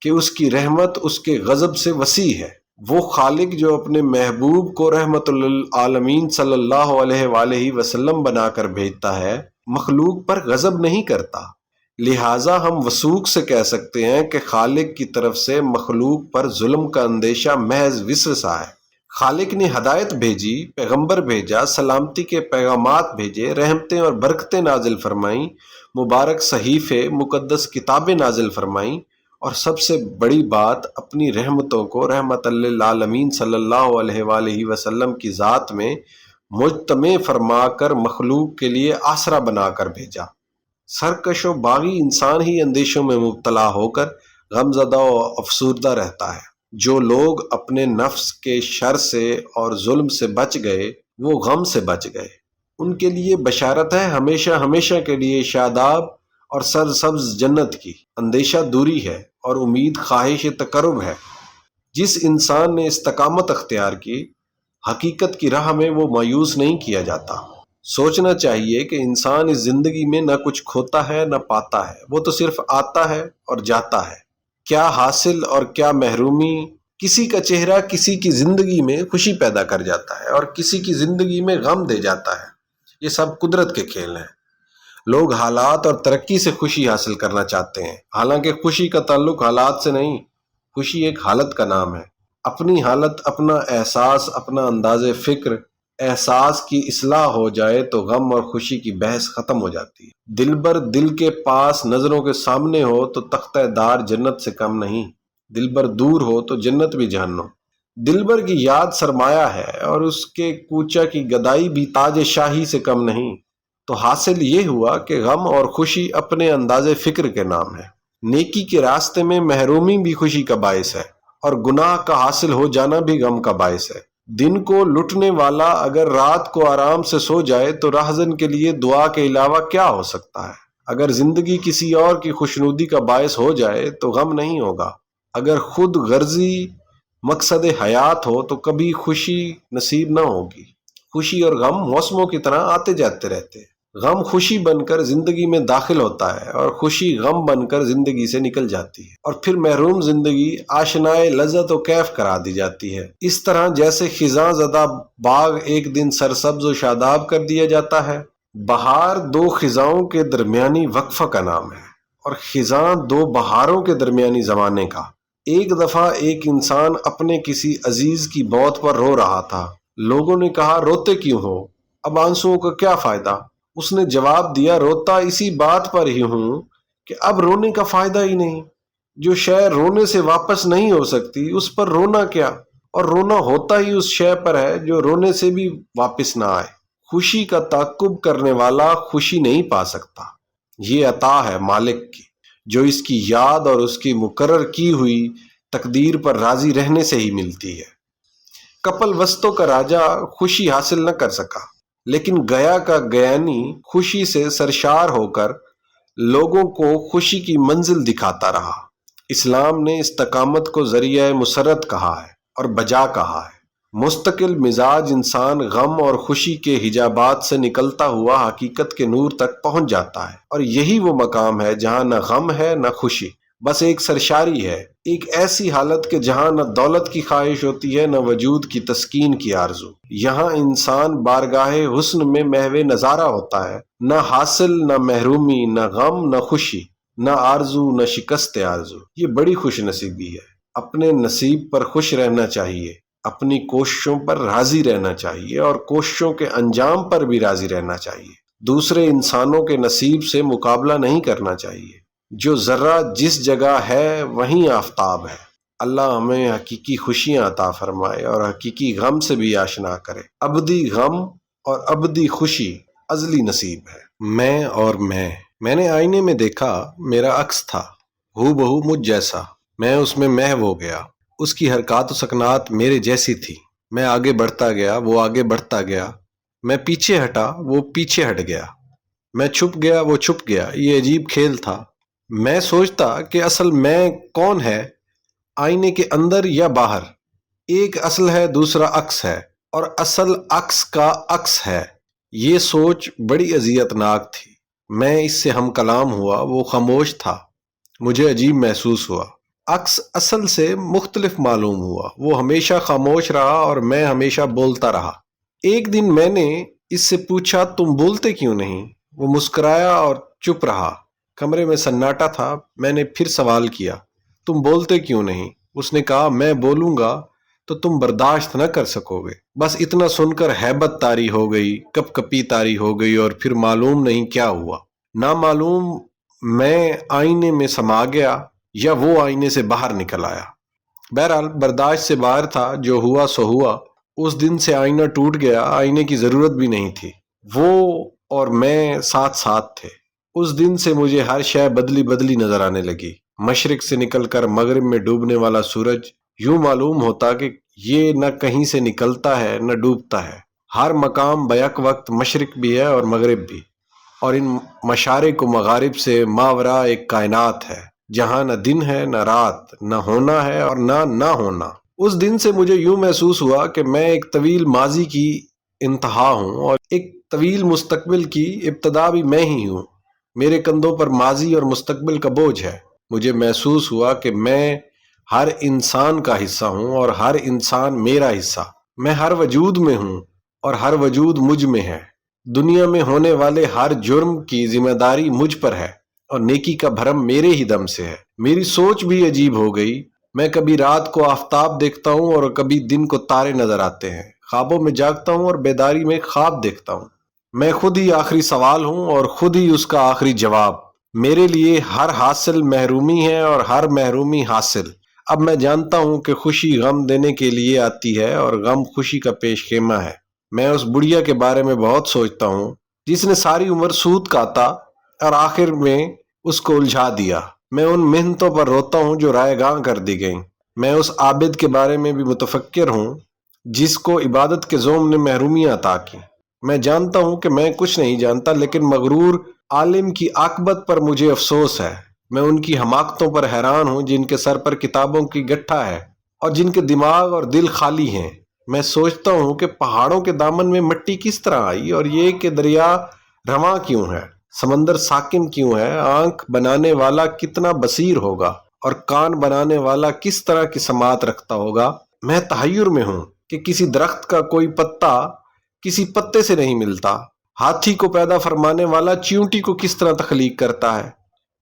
کہ اس کی رحمت اس کے غضب سے وسیع ہے۔ وہ خالق جو اپنے محبوب کو رحمت للعالمین صلی اللہ علیہ وآلہ وسلم بنا کر بھیجتا ہے، مخلوق پر غضب نہیں کرتا۔ لہٰذا ہم وثوق سے کہہ سکتے ہیں کہ خالق کی طرف سے مخلوق پر ظلم کا اندیشہ محض وسوسہ ہے۔ خالق نے ہدایت بھیجی، پیغمبر بھیجا، سلامتی کے پیغامات بھیجے، رحمتیں اور برکتیں نازل فرمائیں، مبارک صحیفے، مقدس کتابیں نازل فرمائیں، اور سب سے بڑی بات اپنی رحمتوں کو رحمت للعالمین صلی اللہ علیہ وآلہ وسلم کی ذات میں مجتمع فرما کر مخلوق کے لیے آسرا بنا کر بھیجا۔ سرکش و باغی انسان ہی اندیشوں میں مبتلا ہو کر غمزدہ و افسردہ رہتا ہے۔ جو لوگ اپنے نفس کے شر سے اور ظلم سے بچ گئے وہ غم سے بچ گئے۔ ان کے لیے بشارت ہے ہمیشہ ہمیشہ کے لیے شاداب اور سرسبز جنت کی۔ اندیشہ دوری ہے اور امید خواہش تقرب ہے۔ جس انسان نے استقامت اختیار کی، حقیقت کی راہ میں وہ مایوس نہیں کیا جاتا۔ سوچنا چاہیے کہ انسان اس زندگی میں نہ کچھ کھوتا ہے نہ پاتا ہے، وہ تو صرف آتا ہے اور جاتا ہے۔ کیا حاصل اور کیا محرومی، کسی کا چہرہ کسی کی زندگی میں خوشی پیدا کر جاتا ہے اور کسی کی زندگی میں غم دے جاتا ہے۔ یہ سب قدرت کے کھیل ہیں۔ لوگ حالات اور ترقی سے خوشی حاصل کرنا چاہتے ہیں، حالانکہ خوشی کا تعلق حالات سے نہیں، خوشی ایک حالت کا نام ہے۔ اپنی حالت، اپنا احساس، اپنا انداز فکر، احساس کی اصلاح ہو جائے تو غم اور خوشی کی بحث ختم ہو جاتی ہے۔ دلبر دل کے پاس نظروں کے سامنے ہو تو تختہ دار جنت سے کم نہیں، دلبر دور ہو تو جنت بھی جہنم۔ دلبر کی یاد سرمایہ ہے اور اس کے کوچہ کی گدائی بھی تاج شاہی سے کم نہیں۔ تو حاصل یہ ہوا کہ غم اور خوشی اپنے انداز فکر کے نام ہے۔ نیکی کے راستے میں محرومی بھی خوشی کا باعث ہے اور گناہ کا حاصل ہو جانا بھی غم کا باعث ہے۔ دن کو لٹنے والا اگر رات کو آرام سے سو جائے تو راہزن کے لیے دعا کے علاوہ کیا ہو سکتا ہے؟ اگر زندگی کسی اور کی خوشنودی کا باعث ہو جائے تو غم نہیں ہوگا۔ اگر خود غرضی مقصد حیات ہو تو کبھی خوشی نصیب نہ ہوگی۔ خوشی اور غم موسموں کی طرح آتے جاتے رہتے ہیں۔ غم خوشی بن کر زندگی میں داخل ہوتا ہے اور خوشی غم بن کر زندگی سے نکل جاتی ہے، اور پھر محروم زندگی آشنائے لذت و کیف کرا دی جاتی ہے۔ اس طرح جیسے خزاں زدہ باغ ایک دن سرسبز و شاداب کر دیا جاتا ہے۔ بہار دو خزاؤں کے درمیانی وقفہ کا نام ہے، اور خزاں دو بہاروں کے درمیانی زمانے کا۔ ایک دفعہ ایک انسان اپنے کسی عزیز کی موت پر رو رہا تھا۔ لوگوں نے کہا روتے کیوں ہو؟ اب آنسوؤں کا کیا فائدہ؟ اس نے جواب دیا روتا اسی بات پر ہی ہوں کہ اب رونے کا فائدہ ہی نہیں۔ جو شے رونے سے واپس نہیں ہو سکتی اس پر رونا کیا، اور رونا ہوتا ہی اس شے پر ہے جو رونے سے بھی واپس نہ آئے۔ خوشی کا تعقب کرنے والا خوشی نہیں پا سکتا، یہ عطا ہے مالک کی، جو اس کی یاد اور اس کی مقرر کی ہوئی تقدیر پر راضی رہنے سے ہی ملتی ہے۔ کپل وستوں کا راجا خوشی حاصل نہ کر سکا، لیکن گیا کا گیانی خوشی سے سرشار ہو کر لوگوں کو خوشی کی منزل دکھاتا رہا۔ اسلام نے استقامت کو ذریعہ مسرت کہا ہے اور بجا کہا ہے۔ مستقل مزاج انسان غم اور خوشی کے حجابات سے نکلتا ہوا حقیقت کے نور تک پہنچ جاتا ہے، اور یہی وہ مقام ہے جہاں نہ غم ہے نہ خوشی، بس ایک سرشاری ہے، ایک ایسی حالت کہ جہاں نہ دولت کی خواہش ہوتی ہے نہ وجود کی تسکین کی آرزو۔ یہاں انسان بارگاہ حسن میں محو نظارہ ہوتا ہے، نہ حاصل نہ محرومی، نہ غم نہ خوشی، نہ آرزو نہ شکست آرزو۔ یہ بڑی خوش نصیبی ہے۔ اپنے نصیب پر خوش رہنا چاہیے، اپنی کوششوں پر راضی رہنا چاہیے، اور کوششوں کے انجام پر بھی راضی رہنا چاہیے۔ دوسرے انسانوں کے نصیب سے مقابلہ نہیں کرنا چاہیے۔ جو ذرہ جس جگہ ہے وہیں آفتاب ہے۔ اللہ ہمیں حقیقی خوشیاں عطا فرمائے اور حقیقی غم سے بھی آشنا کرے۔ ابدی غم اور ابدی خوشی ازلی نصیب ہے۔ میں نے آئینے میں دیکھا، میرا عکس تھا، ہو بہو مجھ جیسا۔ میں اس میں محو ہو گیا۔ اس کی حرکات و سکنات میرے جیسی تھی۔ میں آگے بڑھتا گیا، وہ آگے بڑھتا گیا۔ میں پیچھے ہٹا، وہ پیچھے ہٹ گیا۔ میں چھپ گیا، وہ چھپ گیا۔ یہ عجیب کھیل تھا۔ میں سوچتا کہ اصل میں کون ہے، آئینے کے اندر یا باہر؟ ایک اصل ہے، دوسرا عکس ہے، اور اصل عکس کا عکس ہے۔ یہ سوچ بڑی اذیت ناک تھی۔ میں اس سے ہم کلام ہوا، وہ خاموش تھا۔ مجھے عجیب محسوس ہوا۔ عکس اصل سے مختلف معلوم ہوا۔ وہ ہمیشہ خاموش رہا اور میں ہمیشہ بولتا رہا۔ ایک دن میں نے اس سے پوچھا تم بولتے کیوں نہیں؟ وہ مسکرایا اور چپ رہا۔ کمرے میں سناٹا تھا۔ میں نے پھر سوال کیا تم بولتے کیوں نہیں؟ اس نے کہا میں بولوں گا تو تم برداشت نہ کر سکو گے۔ بس اتنا سن کر ہیبت طاری ہو گئی، کپ کپی طاری ہو گئی، اور پھر معلوم نہیں کیا ہوا۔ نامعلوم میں آئینے میں سما گیا یا وہ آئینے سے باہر نکل آیا۔ بہرحال برداشت سے باہر تھا، جو ہوا سو ہوا۔ اس دن سے آئینہ ٹوٹ گیا، آئینے کی ضرورت بھی نہیں تھی۔ وہ اور میں ساتھ ساتھ تھے۔ اس دن سے مجھے ہر شے بدلی بدلی نظر آنے لگی۔ مشرق سے نکل کر مغرب میں ڈوبنے والا سورج، یوں معلوم ہوتا کہ یہ نہ کہیں سے نکلتا ہے نہ ڈوبتا ہے۔ ہر مقام بیک وقت مشرق بھی ہے اور مغرب بھی، اور ان مشارق و مغارب سے ماورا ایک کائنات ہے، جہاں نہ دن ہے نہ رات، نہ ہونا ہے اور نہ ہونا۔ اس دن سے مجھے یوں محسوس ہوا کہ میں ایک طویل ماضی کی انتہا ہوں اور ایک طویل مستقبل کی ابتدا بھی میں ہی ہوں۔ میرے کندھوں پر ماضی اور مستقبل کا بوجھ ہے۔ مجھے محسوس ہوا کہ میں ہر انسان کا حصہ ہوں اور ہر انسان میرا حصہ۔ میں ہر وجود میں ہوں اور ہر وجود مجھ میں ہے۔ دنیا میں ہونے والے ہر جرم کی ذمہ داری مجھ پر ہے، اور نیکی کا بھرم میرے ہی دم سے ہے۔ میری سوچ بھی عجیب ہو گئی۔ میں کبھی رات کو آفتاب دیکھتا ہوں اور کبھی دن کو تارے نظر آتے ہیں۔ خوابوں میں جاگتا ہوں اور بیداری میں خواب دیکھتا ہوں۔ میں خود ہی آخری سوال ہوں اور خود ہی اس کا آخری جواب۔ میرے لیے ہر حاصل محرومی ہے اور ہر محرومی حاصل۔ اب میں جانتا ہوں کہ خوشی غم دینے کے لیے آتی ہے اور غم خوشی کا پیش خیمہ ہے۔ میں اس بڑھیا کے بارے میں بہت سوچتا ہوں جس نے ساری عمر سود کاتا اور آخر میں اس کو الجھا دیا۔ میں ان محنتوں پر روتا ہوں جو رائے گاں کر دی گئیں۔ میں اس عابد کے بارے میں بھی متفکر ہوں جس کو عبادت کے زوم نے محرومیاں عطا کی۔ میں جانتا ہوں کہ میں کچھ نہیں جانتا، لیکن مغرور عالم کی عاقبت پر مجھے افسوس ہے۔ میں ان کی حماقتوں پر حیران ہوں جن کے سر پر کتابوں کی گٹھا ہے اور جن کے دماغ اور دل خالی ہیں۔ میں سوچتا ہوں کہ پہاڑوں کے دامن میں مٹی کس طرح آئی، اور یہ کہ دریا رواں کیوں ہے؟ سمندر ساکن کیوں ہے؟ آنکھ بنانے والا کتنا بصیر ہوگا اور کان بنانے والا کس طرح کی سماعت رکھتا ہوگا؟ میں تحیر میں ہوں کہ کسی درخت کا کوئی پتا کسی پتے سے نہیں ملتا۔ ہاتھی کو پیدا فرمانے والا چیونٹی کو کس طرح تخلیق کرتا ہے؟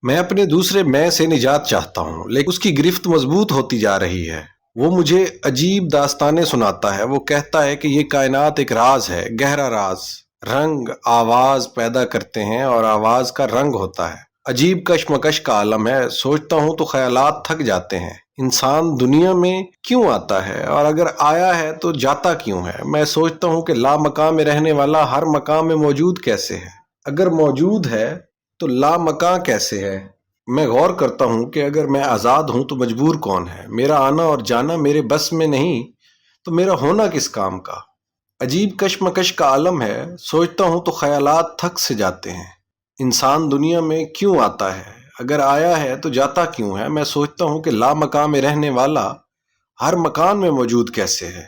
میں اپنے دوسرے میں سے نجات چاہتا ہوں، لیکن اس کی گرفت مضبوط ہوتی جا رہی ہے۔ وہ مجھے عجیب داستانیں سناتا ہے۔ وہ کہتا ہے کہ یہ کائنات ایک راز ہے، گہرا راز۔ رنگ آواز پیدا کرتے ہیں اور آواز کا رنگ ہوتا ہے۔ عجیب کشمکش کا عالم ہے۔ سوچتا ہوں تو خیالات تھک جاتے ہیں۔ انسان دنیا میں کیوں آتا ہے اور اگر آیا ہے تو جاتا کیوں ہے؟ میں سوچتا ہوں کہ لا مکان میں رہنے والا ہر مقام میں موجود کیسے ہے؟ اگر موجود ہے تو لا مکان کیسے ہے؟ میں غور کرتا ہوں کہ اگر میں آزاد ہوں تو مجبور کون ہے؟ میرا آنا اور جانا میرے بس میں نہیں تو میرا ہونا کس کام کا؟ عجیب کشمکش کا عالم ہے۔ سوچتا ہوں تو خیالات تھک سے جاتے ہیں۔ انسان دنیا میں کیوں آتا ہے؟ اگر آیا ہے تو جاتا کیوں ہے؟ میں سوچتا ہوں کہ لا مکان میں رہنے والا ہر مکان میں موجود کیسے ہے؟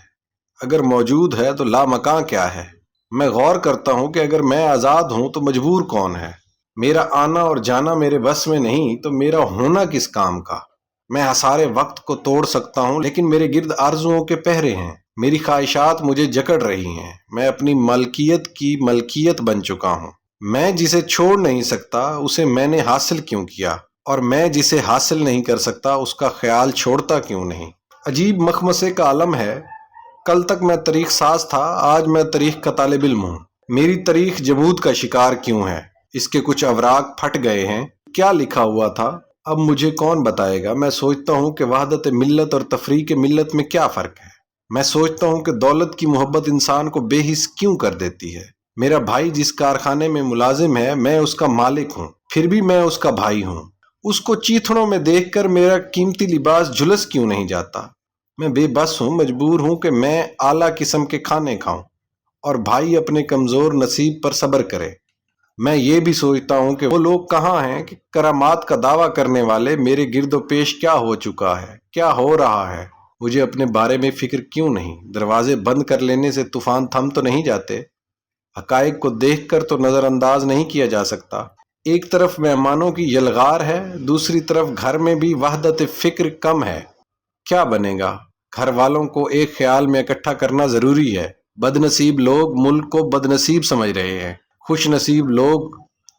اگر موجود ہے تو لا مکان کیا ہے؟ میں غور کرتا ہوں کہ اگر میں آزاد ہوں تو مجبور کون ہے؟ میرا آنا اور جانا میرے بس میں نہیں تو میرا ہونا کس کام کا؟ میں حصار وقت کو توڑ سکتا ہوں لیکن میرے گرد آرزوؤں کے پہرے ہیں۔ میری خواہشات مجھے جکڑ رہی ہیں۔ میں اپنی ملکیت کی ملکیت بن چکا ہوں۔ میں جسے چھوڑ نہیں سکتا اسے میں نے حاصل کیوں کیا، اور میں جسے حاصل نہیں کر سکتا اس کا خیال چھوڑتا کیوں نہیں؟ عجیب مخمسے کا عالم ہے۔ کل تک میں تاریخ ساز تھا، آج میں تاریخ کا طالب علم ہوں۔ میری تاریخ جمود کا شکار کیوں ہے؟ اس کے کچھ اوراق پھٹ گئے ہیں۔ کیا لکھا ہوا تھا اب مجھے کون بتائے گا؟ میں سوچتا ہوں کہ وحدت ملت اور تفریق ملت میں کیا فرق ہے۔ میں سوچتا ہوں کہ دولت کی محبت انسان کو بے حس کیوں کر دیتی ہے۔ میرا بھائی جس کارخانے میں ملازم ہے میں اس کا مالک ہوں، پھر بھی میں اس کا بھائی ہوں۔ اس کو چیتھڑوں میں دیکھ کر میرا قیمتی لباس جھلس کیوں نہیں جاتا؟ میں بے بس ہوں، مجبور ہوں کہ میں اعلیٰ قسم کے کھانے کھاؤں اور بھائی اپنے کمزور نصیب پر صبر کرے۔ میں یہ بھی سوچتا ہوں کہ وہ لوگ کہاں ہیں کہ کرامات کا دعویٰ کرنے والے؟ میرے گرد و پیش کیا ہو چکا ہے، کیا ہو رہا ہے؟ مجھے اپنے بارے میں فکر کیوں نہیں؟ دروازے بند کر لینے سے طوفان تھم تو نہیں جاتے؟ حقائق کو دیکھ کر تو نظر انداز نہیں کیا جا سکتا۔ ایک طرف مہمانوں کی یلغار ہے، دوسری طرف گھر میں بھی وحدت فکر کم ہے۔ کیا بنے گا؟ گھر والوں کو ایک خیال میں اکٹھا کرنا ضروری ہے۔ بد نصیب لوگ ملک کو بد نصیب سمجھ رہے ہیں، خوش نصیب لوگ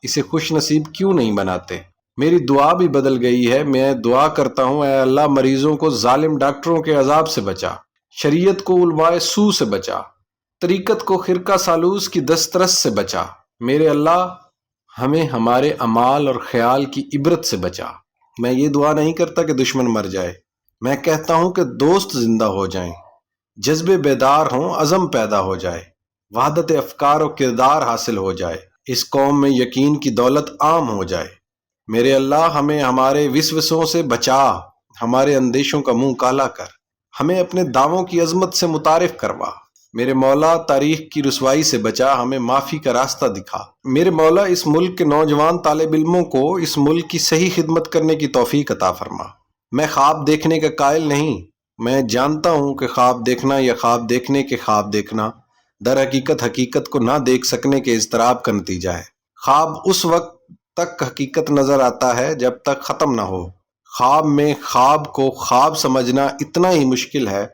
اسے خوش نصیب کیوں نہیں بناتے؟ میری دعا بھی بدل گئی ہے۔ میں دعا کرتا ہوں اے اللہ مریضوں کو ظالم ڈاکٹروں کے عذاب سے بچا، شریعت کو علماء سو سے بچا، طریقت کو خرقہ سالوس کی دسترس سے بچا۔ میرے اللہ ہمیں ہمارے اعمال اور خیال کی عبرت سے بچا۔ میں یہ دعا نہیں کرتا کہ دشمن مر جائے، میں کہتا ہوں کہ دوست زندہ ہو جائیں، جذبے بیدار ہوں، عزم پیدا ہو جائے، وحدت افکار و کردار حاصل ہو جائے، اس قوم میں یقین کی دولت عام ہو جائے۔ میرے اللہ ہمیں ہمارے وسوسوں سے بچا، ہمارے اندیشوں کا منہ کالا کر، ہمیں اپنے دعووں کی عظمت سے متعارف کروا۔ میرے مولا تاریخ کی رسوائی سے بچا، ہمیں معافی کا راستہ دکھا۔ میرے مولا اس ملک کے نوجوان طالب علموں کو اس ملک کی صحیح خدمت کرنے کی توفیق عطا فرما۔ میں خواب دیکھنے کا قائل نہیں، میں جانتا ہوں کہ خواب دیکھنا یا خواب دیکھنے کے خواب دیکھنا در حقیقت حقیقت کو نہ دیکھ سکنے کے اضطراب کا نتیجہ ہے۔ خواب اس وقت تک حقیقت نظر آتا ہے جب تک ختم نہ ہو۔ خواب میں خواب کو خواب سمجھنا اتنا ہی مشکل ہے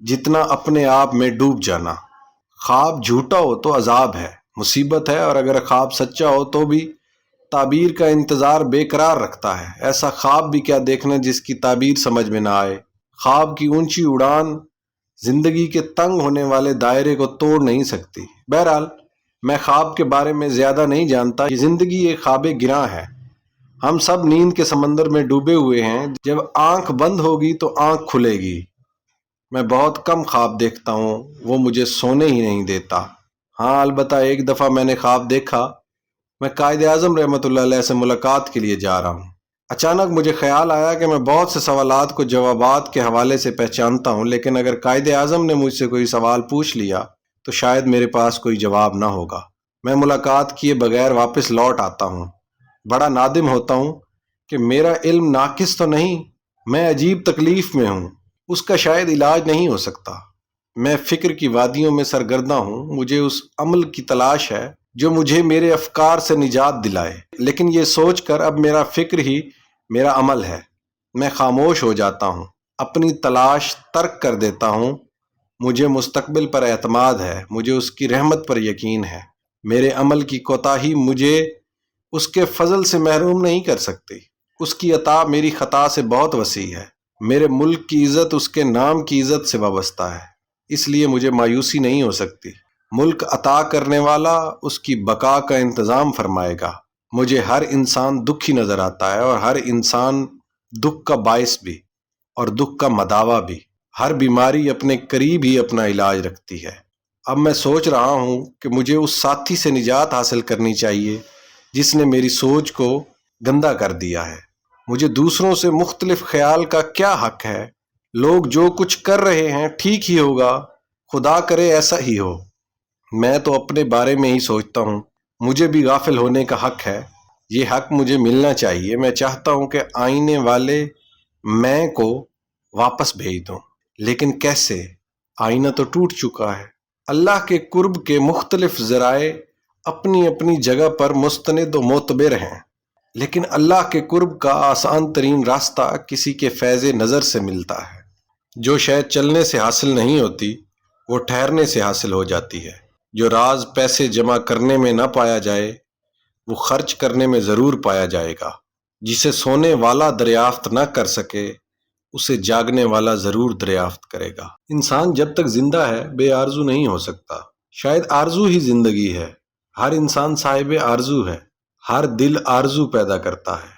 جتنا اپنے آپ میں ڈوب جانا۔ خواب جھوٹا ہو تو عذاب ہے، مصیبت ہے، اور اگر خواب سچا ہو تو بھی تعبیر کا انتظار بے قرار رکھتا ہے۔ ایسا خواب بھی کیا دیکھنا جس کی تعبیر سمجھ میں نہ آئے۔ خواب کی اونچی اڑان زندگی کے تنگ ہونے والے دائرے کو توڑ نہیں سکتی۔ بہرحال میں خواب کے بارے میں زیادہ نہیں جانتا، یہ زندگی ایک خواب گراں ہے۔ ہم سب نیند کے سمندر میں ڈوبے ہوئے ہیں، جب آنکھ بند ہوگی تو آنکھ کھلے گی۔ میں بہت کم خواب دیکھتا ہوں، وہ مجھے سونے ہی نہیں دیتا۔ ہاں البتہ ایک دفعہ میں نے خواب دیکھا میں قائد اعظم رحمۃ اللہ علیہ سے ملاقات کے لیے جا رہا ہوں۔ اچانک مجھے خیال آیا کہ میں بہت سے سوالات کو جوابات کے حوالے سے پہچانتا ہوں، لیکن اگر قائد اعظم نے مجھ سے کوئی سوال پوچھ لیا تو شاید میرے پاس کوئی جواب نہ ہوگا۔ میں ملاقات کیے بغیر واپس لوٹ آتا ہوں۔ بڑا نادم ہوتا ہوں کہ میرا علم ناقص تو نہیں، میں عجیب تکلیف میں ہوں، اس کا شاید علاج نہیں ہو سکتا۔ میں فکر کی وادیوں میں سرگرداں ہوں، مجھے اس عمل کی تلاش ہے جو مجھے میرے افکار سے نجات دلائے، لیکن یہ سوچ کر اب میرا فکر ہی میرا عمل ہے۔ میں خاموش ہو جاتا ہوں، اپنی تلاش ترک کر دیتا ہوں۔ مجھے مستقبل پر اعتماد ہے، مجھے اس کی رحمت پر یقین ہے۔ میرے عمل کی کوتاہی مجھے اس کے فضل سے محروم نہیں کر سکتی۔ اس کی عطا میری خطا سے بہت وسیع ہے۔ میرے ملک کی عزت اس کے نام کی عزت سے وابستہ ہے، اس لیے مجھے مایوسی نہیں ہو سکتی۔ ملک عطا کرنے والا اس کی بقا کا انتظام فرمائے گا۔ مجھے ہر انسان دکھی نظر آتا ہے، اور ہر انسان دکھ کا باعث بھی اور دکھ کا مداوا بھی۔ ہر بیماری اپنے قریب ہی اپنا علاج رکھتی ہے۔ اب میں سوچ رہا ہوں کہ مجھے اس ساتھی سے نجات حاصل کرنی چاہیے جس نے میری سوچ کو گندا کر دیا ہے۔ مجھے دوسروں سے مختلف خیال کا کیا حق ہے؟ لوگ جو کچھ کر رہے ہیں ٹھیک ہی ہوگا، خدا کرے ایسا ہی ہو۔ میں تو اپنے بارے میں ہی سوچتا ہوں۔ مجھے بھی غافل ہونے کا حق ہے، یہ حق مجھے ملنا چاہیے۔ میں چاہتا ہوں کہ آئینے والے میں کو واپس بھیج دوں، لیکن کیسے؟ آئینہ تو ٹوٹ چکا ہے۔ اللہ کے قرب کے مختلف ذرائع اپنی اپنی جگہ پر مستند و معتبر ہیں، لیکن اللہ کے قرب کا آسان ترین راستہ کسی کے فیض نظر سے ملتا ہے۔ جو شاید چلنے سے حاصل نہیں ہوتی وہ ٹھہرنے سے حاصل ہو جاتی ہے۔ جو راز پیسے جمع کرنے میں نہ پایا جائے وہ خرچ کرنے میں ضرور پایا جائے گا۔ جسے سونے والا دریافت نہ کر سکے اسے جاگنے والا ضرور دریافت کرے گا۔ انسان جب تک زندہ ہے بے آرزو نہیں ہو سکتا۔ شاید آرزو ہی زندگی ہے۔ ہر انسان صاحب آرزو ہے۔ ہر دل آرزو پیدا کرتا ہے۔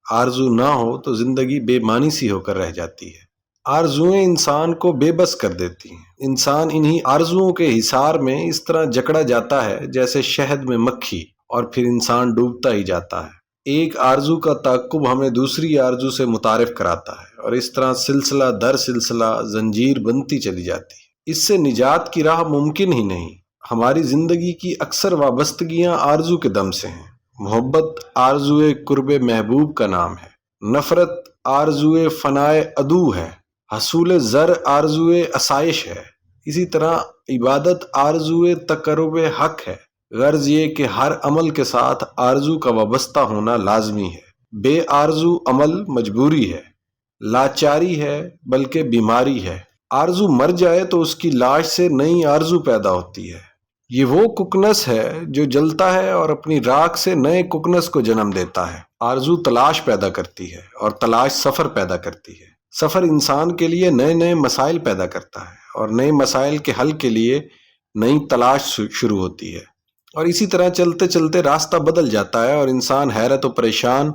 آرزو نہ ہو تو زندگی بے معنی سی ہو کر رہ جاتی ہے۔ آرزوئیں انسان کو بے بس کر دیتی ہیں۔ انسان انہی آرزوؤں کے حصار میں اس طرح جکڑا جاتا ہے جیسے شہد میں مکھی، اور پھر انسان ڈوبتا ہی جاتا ہے۔ ایک آرزو کا تعاقب ہمیں دوسری آرزو سے متعارف کراتا ہے، اور اس طرح سلسلہ در سلسلہ زنجیر بنتی چلی جاتی ہے۔ اس سے نجات کی راہ ممکن ہی نہیں۔ ہماری زندگی کی اکثر وابستگیاں آرزو کے دم سے ہیں۔ محبت آرزوئے قرب محبوب کا نام ہے۔ نفرت آرزوئے فنائے عدو ہے۔ حصول زر آرزوئے آسائش ہے۔ اسی طرح عبادت آرزوئے تقرب حق ہے۔ غرض یہ کہ ہر عمل کے ساتھ آرزو کا وابستہ ہونا لازمی ہے۔ بے آرزو عمل مجبوری ہے، لاچاری ہے بلکہ بیماری ہے۔ آرزو مر جائے تو اس کی لاش سے نئی آرزو پیدا ہوتی ہے۔ یہ وہ ککنس ہے جو جلتا ہے اور اپنی راکھ سے نئے ککنس کو جنم دیتا ہے۔ آرزو تلاش پیدا کرتی ہے، اور تلاش سفر پیدا کرتی ہے۔ سفر انسان کے لیے نئے نئے مسائل پیدا کرتا ہے، اور نئے مسائل کے حل کے لیے نئی تلاش شروع ہوتی ہے، اور اسی طرح چلتے چلتے راستہ بدل جاتا ہے، اور انسان حیرت و پریشان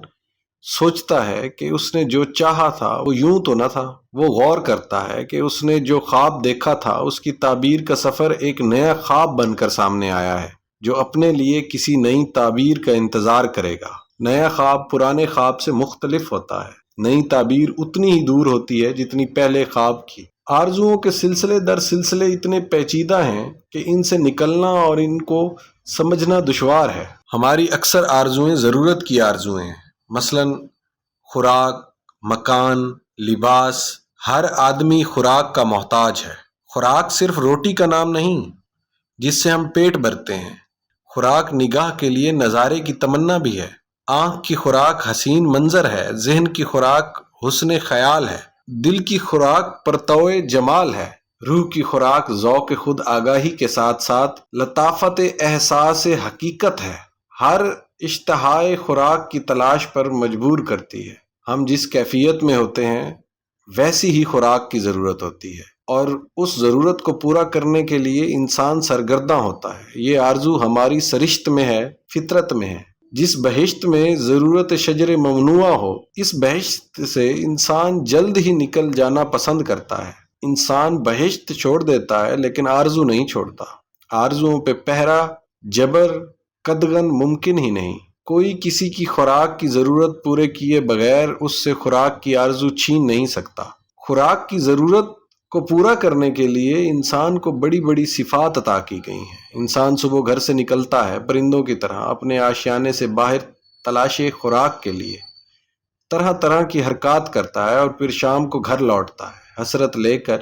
سوچتا ہے کہ اس نے جو چاہا تھا وہ یوں تو نہ تھا۔ وہ غور کرتا ہے کہ اس نے جو خواب دیکھا تھا اس کی تعبیر کا سفر ایک نیا خواب بن کر سامنے آیا ہے جو اپنے لیے کسی نئی تعبیر کا انتظار کرے گا۔ نیا خواب پرانے خواب سے مختلف ہوتا ہے۔ نئی تعبیر اتنی ہی دور ہوتی ہے جتنی پہلے خواب کی۔ آرزوؤں کے سلسلے در سلسلے اتنے پیچیدہ ہیں کہ ان سے نکلنا اور ان کو سمجھنا دشوار ہے۔ ہماری اکثر آرزوئیں ضرورت کی آرزوئیں ہیں، مثلا خوراک، مکان، لباس۔ ہر آدمی خوراک کا محتاج ہے۔ خوراک صرف روٹی کا نام نہیں جس سے ہم پیٹ بھرتے ہیں۔ خوراک نگاہ کے لیے نظارے کی تمنا بھی ہے۔ آنکھ کی خوراک حسین منظر ہے، ذہن کی خوراک حسن خیال ہے، دل کی خوراک پرتوئے جمال ہے، روح کی خوراک ذوق خود آگاہی کے ساتھ ساتھ لطافت احساس حقیقت ہے۔ ہر اشتہائے خوراک کی تلاش پر مجبور کرتی ہے۔ ہم جس کیفیت میں ہوتے ہیں ویسی ہی خوراک کی ضرورت ہوتی ہے، اور اس ضرورت کو پورا کرنے کے لیے انسان سرگرداں ہوتا ہے۔ یہ آرزو ہماری سرشت میں ہے، فطرت میں ہے۔ جس بہشت میں ضرورت شجر ممنوع ہو، اس بہشت سے انسان جلد ہی نکل جانا پسند کرتا ہے۔ انسان بہشت چھوڑ دیتا ہے لیکن آرزو نہیں چھوڑتا۔ آرزوؤں پہ پہرا، جبر، قدغن ممکن ہی نہیں۔ کوئی کسی کی خوراک کی ضرورت پورے کیے بغیر اس سے خوراک کی آرزو چھین نہیں سکتا۔ خوراک کی ضرورت کو پورا کرنے کے لیے انسان کو بڑی بڑی صفات عطا کی گئی ہیں۔ انسان صبح گھر سے نکلتا ہے پرندوں کی طرح اپنے آشیانے سے باہر تلاش خوراک کے لیے، طرح طرح کی حرکات کرتا ہے، اور پھر شام کو گھر لوٹتا ہے حسرت لے کر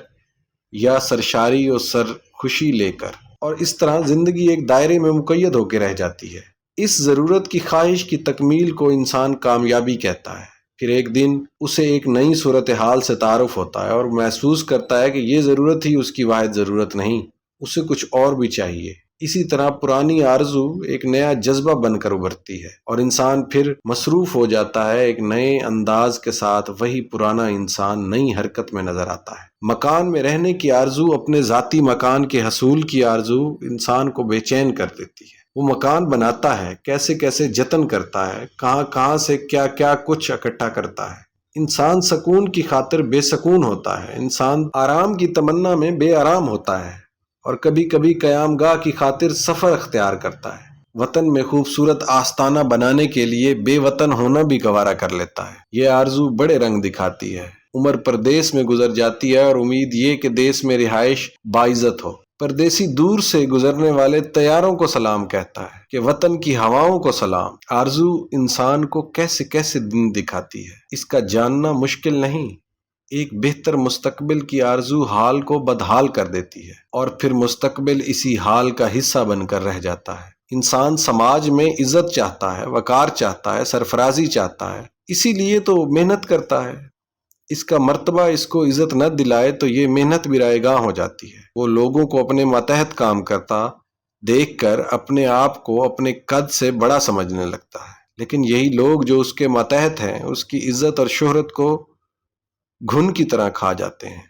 یا سرشاری اور سرخوشی لے کر۔ اور اس طرح زندگی ایک دائرے میں مقید ہو کے رہ جاتی ہے۔ اس ضرورت کی خواہش کی تکمیل کو انسان کامیابی کہتا ہے۔ پھر ایک دن اسے ایک نئی صورتحال سے تعارف ہوتا ہے اور محسوس کرتا ہے کہ یہ ضرورت ہی اس کی واحد ضرورت نہیں، اسے کچھ اور بھی چاہیے۔ اسی طرح پرانی آرزو ایک نیا جذبہ بن کر ابھرتی ہے اور انسان پھر مصروف ہو جاتا ہے ایک نئے انداز کے ساتھ۔ وہی پرانا انسان نئی حرکت میں نظر آتا ہے۔ مکان میں رہنے کی آرزو، اپنے ذاتی مکان کے حصول کی آرزو انسان کو بے چین کر دیتی ہے۔ وہ مکان بناتا ہے، کیسے کیسے جتن کرتا ہے، کہاں کہاں سے کیا کیا کچھ اکٹھا کرتا ہے۔ انسان سکون کی خاطر بے سکون ہوتا ہے، انسان آرام کی تمنا میں بے آرام ہوتا ہے، اور کبھی کبھی قیام گاہ کی خاطر سفر اختیار کرتا ہے۔ وطن میں خوبصورت آستانہ بنانے کے لیے بے وطن ہونا بھی گوارا کر لیتا ہے۔ یہ آرزو بڑے رنگ دکھاتی ہے۔ عمر پردیس میں گزر جاتی ہے اور امید یہ کہ دیس میں رہائش باعزت ہو۔ پردیسی دور سے گزرنے والے طیاروں کو سلام کہتا ہے کہ وطن کی ہواؤں کو سلام۔ آرزو انسان کو کیسے کیسے دن دکھاتی ہے، اس کا جاننا مشکل نہیں۔ ایک بہتر مستقبل کی آرزو حال کو بدحال کر دیتی ہے، اور پھر مستقبل اسی حال کا حصہ بن کر رہ جاتا ہے۔ انسان سماج میں عزت چاہتا ہے، وقار چاہتا ہے، سرفرازی چاہتا ہے، اسی لیے تو محنت کرتا ہے۔ اس کا مرتبہ اس کو عزت نہ دلائے تو یہ محنت بھی رائے گاں ہو جاتی ہے۔ وہ لوگوں کو اپنے ماتحت کام کرتا دیکھ کر اپنے آپ کو اپنے قد سے بڑا سمجھنے لگتا ہے، لیکن یہی لوگ جو اس کے ماتحت ہیں اس کی عزت اور شہرت کو گھن کی طرح کھا جاتے ہیں۔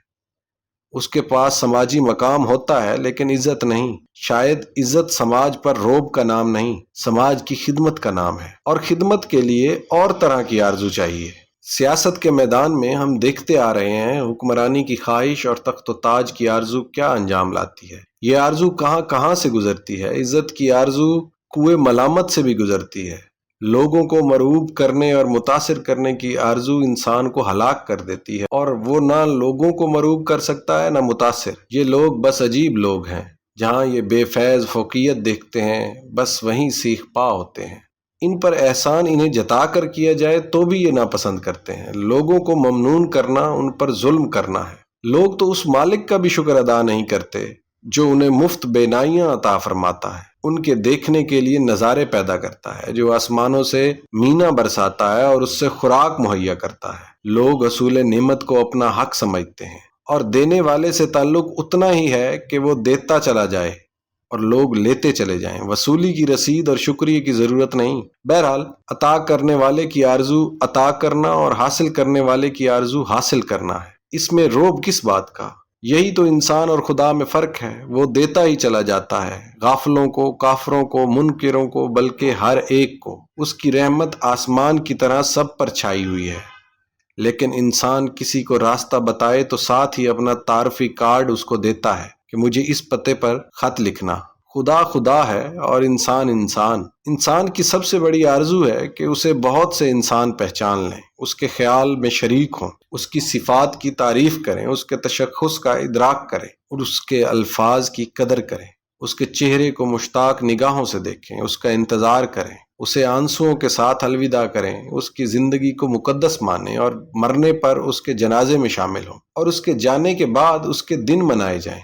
اس کے پاس سماجی مقام ہوتا ہے لیکن عزت نہیں۔ شاید عزت سماج پر روب کا نام نہیں، سماج کی خدمت کا نام ہے، اور خدمت کے لیے اور طرح کی آرزو چاہیے۔ سیاست کے میدان میں ہم دیکھتے آ رہے ہیں حکمرانی کی خواہش اور تخت و تاج کی آرزو کیا انجام لاتی ہے۔ یہ آرزو کہاں کہاں سے گزرتی ہے۔ عزت کی آرزو کوئے ملامت سے بھی گزرتی ہے۔ لوگوں کو مرعوب کرنے اور متاثر کرنے کی آرزو انسان کو ہلاک کر دیتی ہے، اور وہ نہ لوگوں کو مرعوب کر سکتا ہے نہ متاثر۔ یہ لوگ بس عجیب لوگ ہیں، جہاں یہ بے فیض فوقیت دیکھتے ہیں بس وہیں سیخ پا ہوتے ہیں۔ ان پر احسان انہیں جتا کر کیا جائے تو بھی یہ ناپسند کرتے ہیں۔ لوگوں کو ممنون کرنا ان پر ظلم کرنا ہے۔ لوگ تو اس مالک کا بھی شکر ادا نہیں کرتے جو انہیں مفت بینائیاں عطا فرماتا ہے، ان کے دیکھنے کے لیے نظارے پیدا کرتا ہے، جو آسمانوں سے مینا برساتا ہے اور اس سے خوراک مہیا کرتا ہے۔ لوگ حصول نعمت کو اپنا حق سمجھتے ہیں، اور دینے والے سے تعلق اتنا ہی ہے کہ وہ دیتا چلا جائے اور لوگ لیتے چلے جائیں۔ وصولی کی رسید اور شکریہ کی ضرورت نہیں۔ بہرحال عطا کرنے والے کی آرزو عطا کرنا اور حاصل کرنے والے کی آرزو حاصل کرنا ہے۔ اس میں روب کس بات کا؟ یہی تو انسان اور خدا میں فرق ہے۔ وہ دیتا ہی چلا جاتا ہے، غافلوں کو، کافروں کو، منکروں کو، بلکہ ہر ایک کو۔ اس کی رحمت آسمان کی طرح سب پر چھائی ہوئی ہے، لیکن انسان کسی کو راستہ بتائے تو ساتھ ہی اپنا تعارفی کارڈ اس کو دیتا ہے کہ مجھے اس پتے پر خط لکھنا۔ خدا خدا ہے اور انسان انسان۔ انسان کی سب سے بڑی آرزو ہے کہ اسے بہت سے انسان پہچان لیں، اس کے خیال میں شریک ہوں، اس کی صفات کی تعریف کریں، اس کے تشخص کا ادراک کریں اور اس کے الفاظ کی قدر کریں، اس کے چہرے کو مشتاق نگاہوں سے دیکھیں، اس کا انتظار کریں، اسے آنسوؤں کے ساتھ الوداع کریں، اس کی زندگی کو مقدس مانیں اور مرنے پر اس کے جنازے میں شامل ہوں، اور اس کے جانے کے بعد اس کے دن منائے جائیں،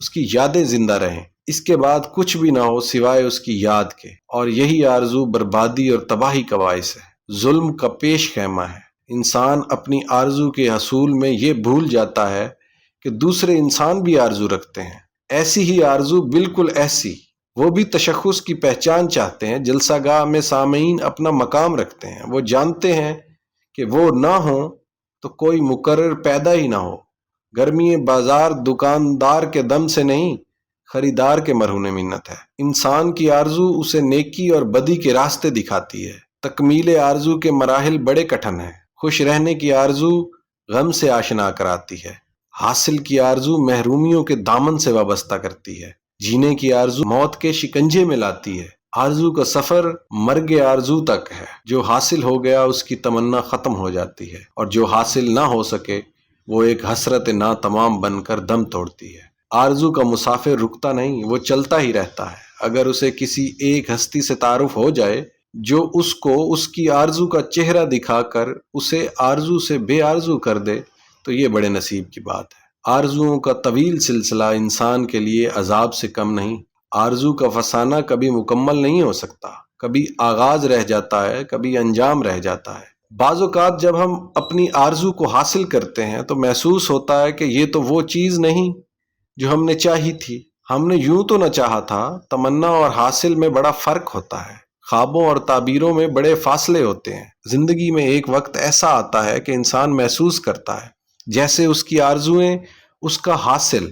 اس کی یادیں زندہ رہیں۔ اس کے بعد کچھ بھی نہ ہو سوائے اس کی یاد کے، اور یہی آرزو بربادی اور تباہی کا باعث ہے، ظلم کا پیش خیمہ ہے۔ انسان اپنی آرزو کے حصول میں یہ بھول جاتا ہے کہ دوسرے انسان بھی آرزو رکھتے ہیں، ایسی ہی آرزو، بالکل ایسی۔ وہ بھی تشخص کی پہچان چاہتے ہیں، جلسہ گاہ میں سامعین اپنا مقام رکھتے ہیں۔ وہ جانتے ہیں کہ وہ نہ ہوں تو کوئی مقرر پیدا ہی نہ ہو۔ گرمی بازار دکاندار کے دم سے نہیں، خریدار کے مرہون منت ہے۔ انسان کی آرزو اسے نیکی اور بدی کے راستے دکھاتی ہے۔ تکمیل آرزو کے مراحل بڑے کٹھن ہیں۔ خوش رہنے کی آرزو غم سے آشنا کراتی ہے، حاصل کی آرزو محرومیوں کے دامن سے وابستہ کرتی ہے، جینے کی آرزو موت کے شکنجے میں لاتی ہے۔ آرزو کا سفر مرگ آرزو تک ہے۔ جو حاصل ہو گیا اس کی تمنا ختم ہو جاتی ہے، اور جو حاصل نہ ہو سکے وہ ایک حسرت ناتمام بن کر دم توڑتی ہے۔ آرزو کا مسافر رکتا نہیں، وہ چلتا ہی رہتا ہے۔ اگر اسے کسی ایک ہستی سے تعارف ہو جائے جو اس کو اس کی آرزو کا چہرہ دکھا کر اسے آرزو سے بے آرزو کر دے تو یہ بڑے نصیب کی بات ہے۔ آرزوؤں کا طویل سلسلہ انسان کے لیے عذاب سے کم نہیں۔ آرزو کا فسانہ کبھی مکمل نہیں ہو سکتا، کبھی آغاز رہ جاتا ہے، کبھی انجام رہ جاتا ہے۔ بعض اوقات جب ہم اپنی آرزو کو حاصل کرتے ہیں تو محسوس ہوتا ہے کہ یہ تو وہ چیز نہیں جو ہم نے چاہی تھی، ہم نے یوں تو نہ چاہا تھا۔ تمنا اور حاصل میں بڑا فرق ہوتا ہے، خوابوں اور تعبیروں میں بڑے فاصلے ہوتے ہیں۔ زندگی میں ایک وقت ایسا آتا ہے کہ انسان محسوس کرتا ہے جیسے اس کی آرزویں اس کا حاصل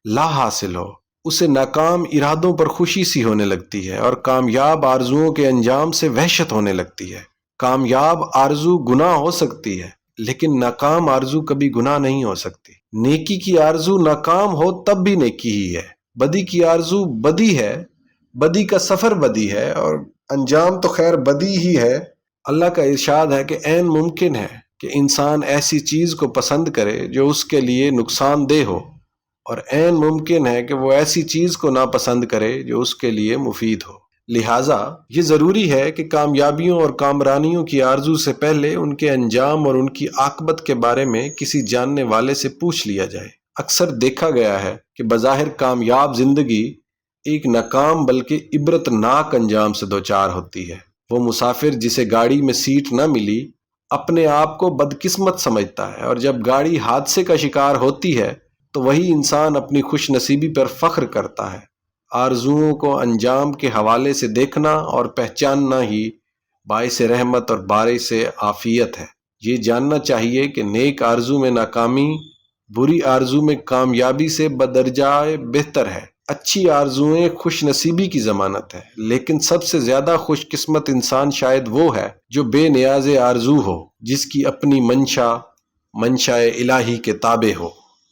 لا حاصل ہو، اسے ناکام ارادوں پر خوشی سی ہونے لگتی ہے اور کامیاب آرزوؤں کے انجام سے وحشت ہونے لگتی ہے۔ کامیاب آرزو گناہ ہو سکتی ہے لیکن ناکام آرزو کبھی گناہ نہیں ہو سکتی۔ نیکی کی آرزو ناکام ہو تب بھی نیکی ہی ہے، بدی کی آرزو بدی ہے، بدی کا سفر بدی ہے اور انجام تو خیر بدی ہی ہے۔ اللہ کا ارشاد ہے کہ عین ممکن ہے کہ انسان ایسی چیز کو پسند کرے جو اس کے لیے نقصان دہ ہو، اور عین ممکن ہے کہ وہ ایسی چیز کو ناپسند کرے جو اس کے لیے مفید ہو۔ لہٰذا یہ ضروری ہے کہ کامیابیوں اور کامرانیوں کی آرزو سے پہلے ان کے انجام اور ان کی عاقبت کے بارے میں کسی جاننے والے سے پوچھ لیا جائے۔ اکثر دیکھا گیا ہے کہ بظاہر کامیاب زندگی ایک ناکام بلکہ عبرت ناک انجام سے دوچار ہوتی ہے۔ وہ مسافر جسے گاڑی میں سیٹ نہ ملی اپنے آپ کو بدقسمت سمجھتا ہے، اور جب گاڑی حادثے کا شکار ہوتی ہے تو وہی انسان اپنی خوش نصیبی پر فخر کرتا ہے۔ آرزوؤں کو انجام کے حوالے سے دیکھنا اور پہچاننا ہی باعث رحمت اور باعث عافیت ہے۔ یہ جاننا چاہیے کہ نیک آرزو میں ناکامی بری آرزو میں کامیابی سے بدرجہ بہتر ہے۔ اچھی آرزوئیں خوش نصیبی کی ضمانت ہے، لیکن سب سے زیادہ خوش قسمت انسان شاید وہ ہے جو بے نیاز آرزو ہو، جس کی اپنی منشا الہی کے تابع ہو۔